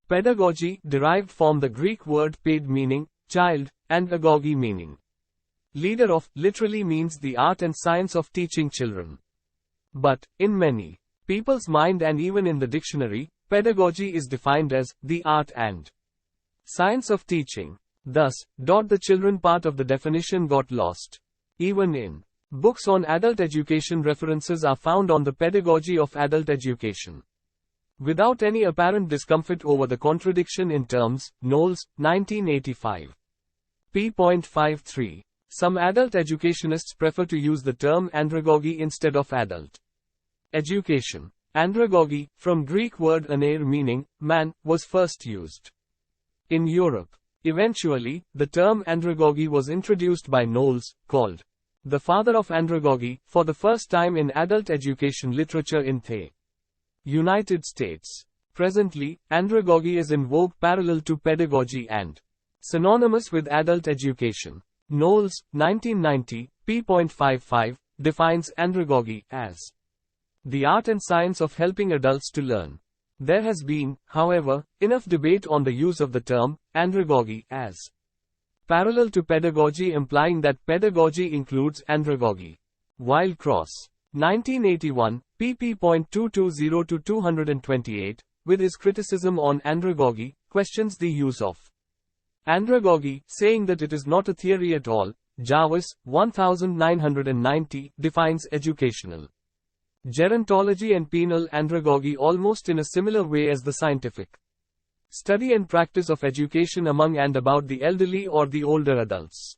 Pedagogy, derived from the Greek word paid meaning child, and agogy meaning leader of, literally means the art and science of teaching children. But, in many people's mind and even in the dictionary, pedagogy is defined as the art and science of teaching. Thus, the children part of the definition got lost. Even in books on adult education, references are found on the pedagogy of adult education. Without any apparent discomfort over the contradiction in terms, Knowles, 1985. p.53. Some adult educationists prefer to use the term andragogy instead of adult education. Andragogy, from Greek word anair meaning man, was first used in Europe. Eventually, the term andragogy was introduced by Knowles, called the father of andragogy, for the first time in adult education literature in the United States. Presently, andragogy is in vogue parallel to pedagogy and synonymous with adult education. Knowles, 1990, p.55, defines andragogy as the art and science of helping adults to learn. There has been, however, enough debate on the use of the term andragogy as parallel to pedagogy, implying that pedagogy includes andragogy. Wild Cross, 1981, pp.220-228, with his criticism on andragogy, questions the use of andragogy, saying that it is not a theory at all. Jarvis, 1990, defines educational gerontology and penal andragogy almost in a similar way as the scientific study and practice of education among and about the elderly or the older adults.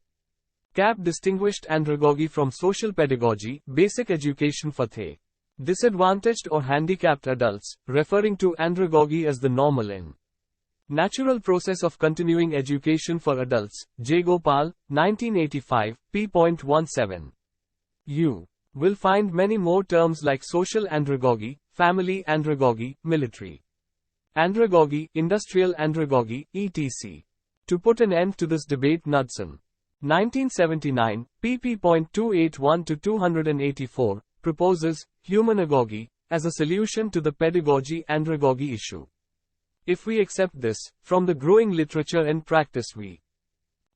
Cap distinguished andragogy from social pedagogy, basic education for the Disadvantaged or handicapped adults, referring to andragogy as the normal in natural process of continuing education for adults, J. Gopal, 1985, p.17. You will find many more terms like social andragogy, family andragogy, military andragogy, industrial andragogy, etc. To put an end to this debate, Knudsen, 1979, pp.281-284, proposes humanagogy as a solution to the pedagogy-andragogy issue. If we accept this, from the growing literature and practice we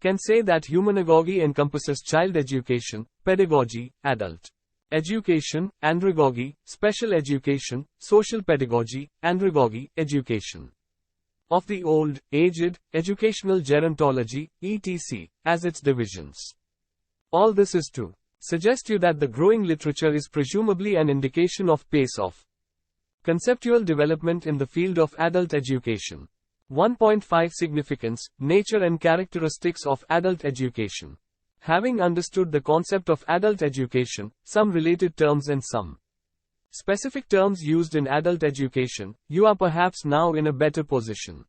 can say that humanagogy encompasses child education, pedagogy, adult education, andragogy, special education, social pedagogy, andragogy, education of the old, aged, educational gerontology, etc., as its divisions. All this is to suggest you that the growing literature is presumably an indication of pace of conceptual development in the field of adult education. 1.5 Significance, nature and characteristics of adult education. Having understood the concept of adult education, some related terms and some specific terms used in adult education, you are perhaps now in a better position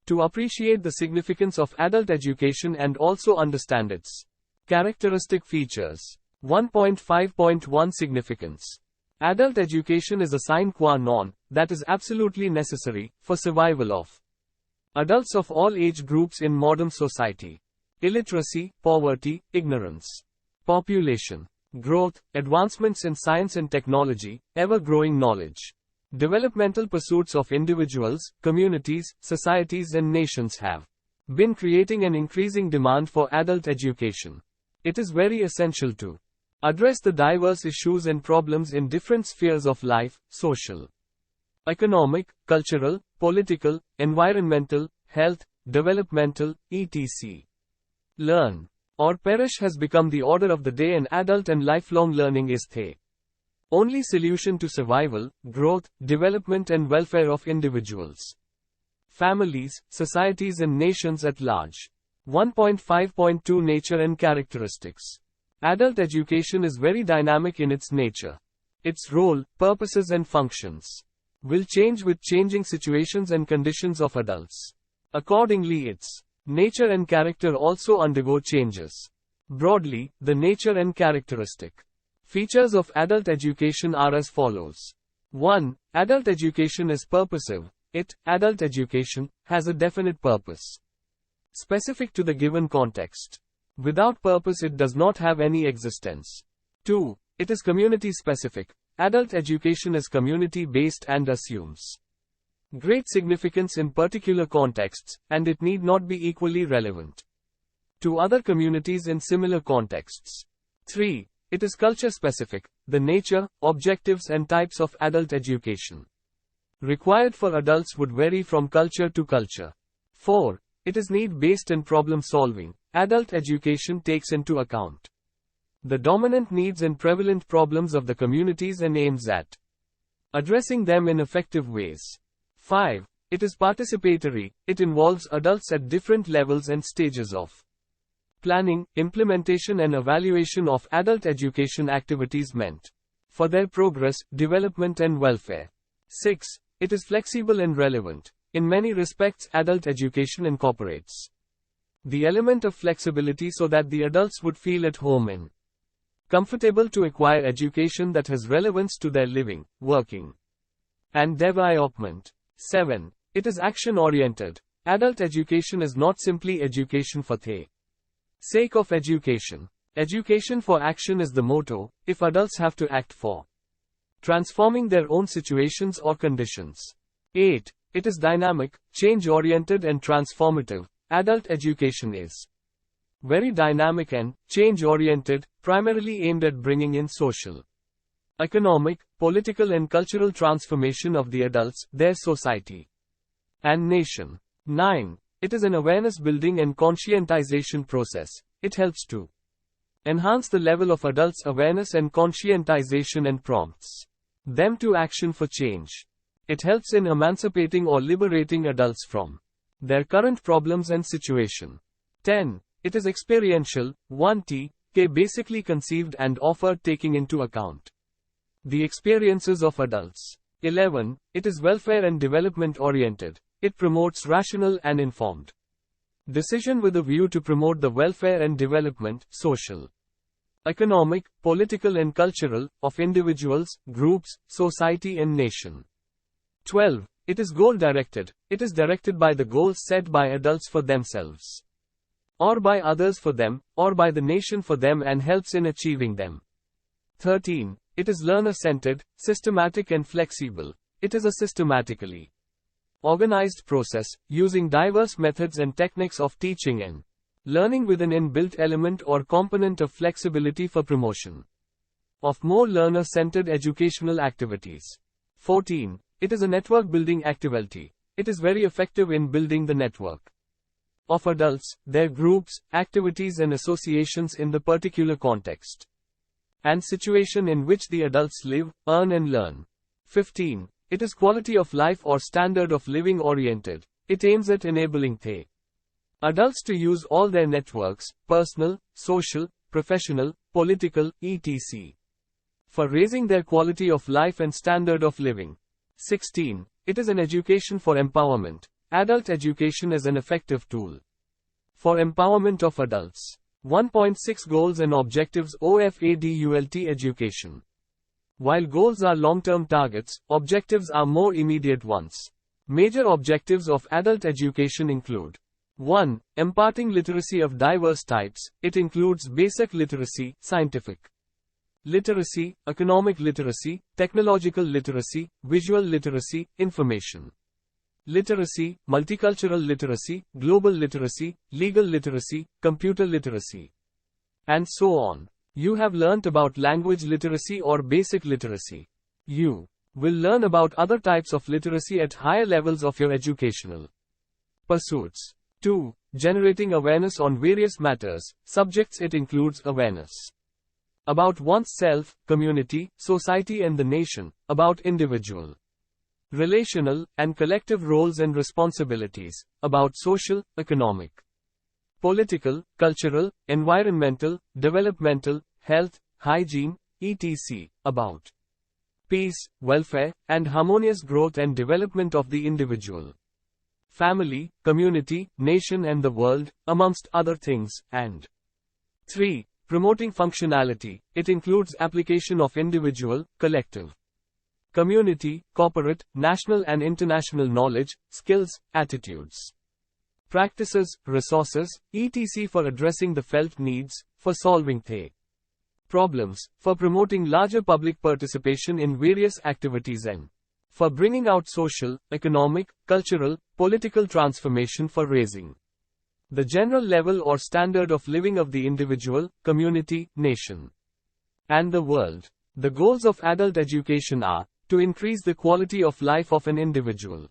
to appreciate the significance of adult education and also understand its characteristic features. 1.5.1 Significance. Adult education is a sine qua non, that is absolutely necessary, for survival of adults of all age groups in modern society. Illiteracy, poverty, ignorance, population growth, advancements in science and technology, ever-growing knowledge, developmental pursuits of individuals, communities, societies and nations have been creating an increasing demand for adult education. It is very essential to address the diverse issues and problems in different spheres of life, social, economic, cultural, political, environmental, health, developmental, etc. Learn or perish has become the order of the day, and adult and lifelong learning is the only solution to survival, growth, development and welfare of individuals, families, societies and nations at large. 1.5.2 Nature and characteristics. Adult education is very dynamic in its nature. Its role, purposes and functions will change with changing situations and conditions of adults. Accordingly, its nature and character also undergo changes. Broadly, the nature and characteristic features of adult education are as follows. 1. Adult education is purposive. Adult education, has a definite purpose specific to the given context. Without purpose it does not have any existence. 2. It is community specific. Adult education is community based and assumes great significance in particular contexts, and it need not be equally relevant to other communities in similar contexts. 3. It is culture specific. The nature, objectives and types of adult education required for adults would vary from culture to culture. 4. It is need-based and problem-solving. Adult education takes into account the dominant needs and prevalent problems of the communities and aims at addressing them in effective ways. 5. It is participatory. It involves adults at different levels and stages of planning, implementation and evaluation of adult education activities meant for their progress, development and welfare. 6. It is flexible and relevant. In many respects, adult education incorporates the element of flexibility so that the adults would feel at home and comfortable to acquire education that has relevance to their living, working, and development. 7. It is action-oriented. Adult education is not simply education for the sake of education. Education for action is the motto, if adults have to act for transforming their own situations or conditions. 8. It is dynamic, change-oriented and transformative. Adult education is very dynamic and change-oriented, primarily aimed at bringing in social, economic, political and cultural transformation of the adults, their society, and nation. 9. It is an awareness-building and conscientization process. It helps to enhance the level of adults' awareness and conscientization and prompts them to action for change. It helps in emancipating or liberating adults from their current problems and situation. 10. It is experiential. 1T, basically conceived and offered taking into account The experiences of adults. 11. It is welfare and development oriented. It promotes rational and informed decision with a view to promote the welfare and development, social, economic, political and cultural, of individuals, groups, society and nation. 12. It is goal-directed. It is directed by the goals set by adults for themselves, or by others for them, or by the nation for them and helps in achieving them. 13. It is learner-centered, systematic and flexible. It is a systematically organized process, using diverse methods and techniques of teaching and learning with an inbuilt element or component of flexibility for promotion of more learner-centered educational activities. 14. It is a network-building activity. It is very effective in building the network of adults, their groups, activities and associations in the particular context and situation in which the adults live, earn and learn. 15. It is quality of life or standard of living oriented. It aims at enabling the adults to use all their networks, personal, social, professional, political, etc., for raising their quality of life and standard of living. 16. It is an education for empowerment. Adult education is an effective tool for empowerment of adults. 1.6 Goals and Objectives of adult education. While goals are long-term targets, objectives are more immediate ones. Major objectives of adult education include: 1. Imparting literacy of diverse types. It includes basic literacy, scientific literacy, economic literacy, technological literacy, visual literacy, information literacy, multicultural literacy, global literacy, legal literacy, computer literacy, and so on. You have learnt about language literacy or basic literacy. You will learn about other types of literacy at higher levels of your educational pursuits. 2. Generating awareness on various matters, subjects. It includes awareness about oneself, community, society and the nation, about individual, relational, and collective roles and responsibilities, about social, economic, political, cultural, environmental, developmental, health, hygiene, etc., about peace, welfare, and harmonious growth and development of the individual, family, community, nation and the world, amongst other things, and 3. Promoting functionality. It includes application of individual, collective, community, corporate, national and international knowledge, skills, attitudes, practices, resources, etc. for addressing the felt needs, for solving the problems, for promoting larger public participation in various activities and for bringing out social, economic, cultural, political transformation, for raising the general level or standard of living of the individual, community, nation, and the world. The goals of adult education are to increase the quality of life of an individual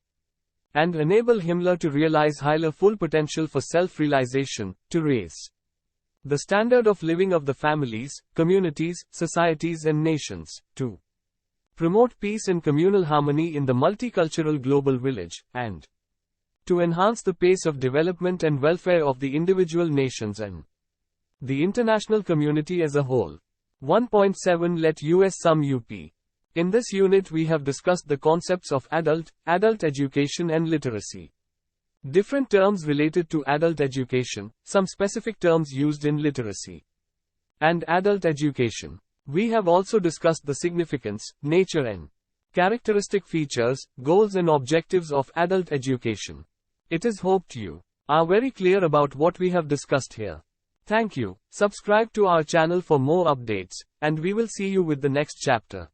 and enable him to realize higher full potential for self-realization, to raise the standard of living of the families, communities, societies and nations, to promote peace and communal harmony in the multicultural global village, and to enhance the pace of development and welfare of the individual nations and the international community as a whole. 1.7 Let us sum up. In this unit we have discussed the concepts of adult education and literacy. Different terms related to adult education, some specific terms used in literacy and adult education. We have also discussed the significance, nature and characteristic features, goals and objectives of adult education. It is hoped you are very clear about what we have discussed here. Thank you. Subscribe to our channel for more updates, and we will see you with the next chapter.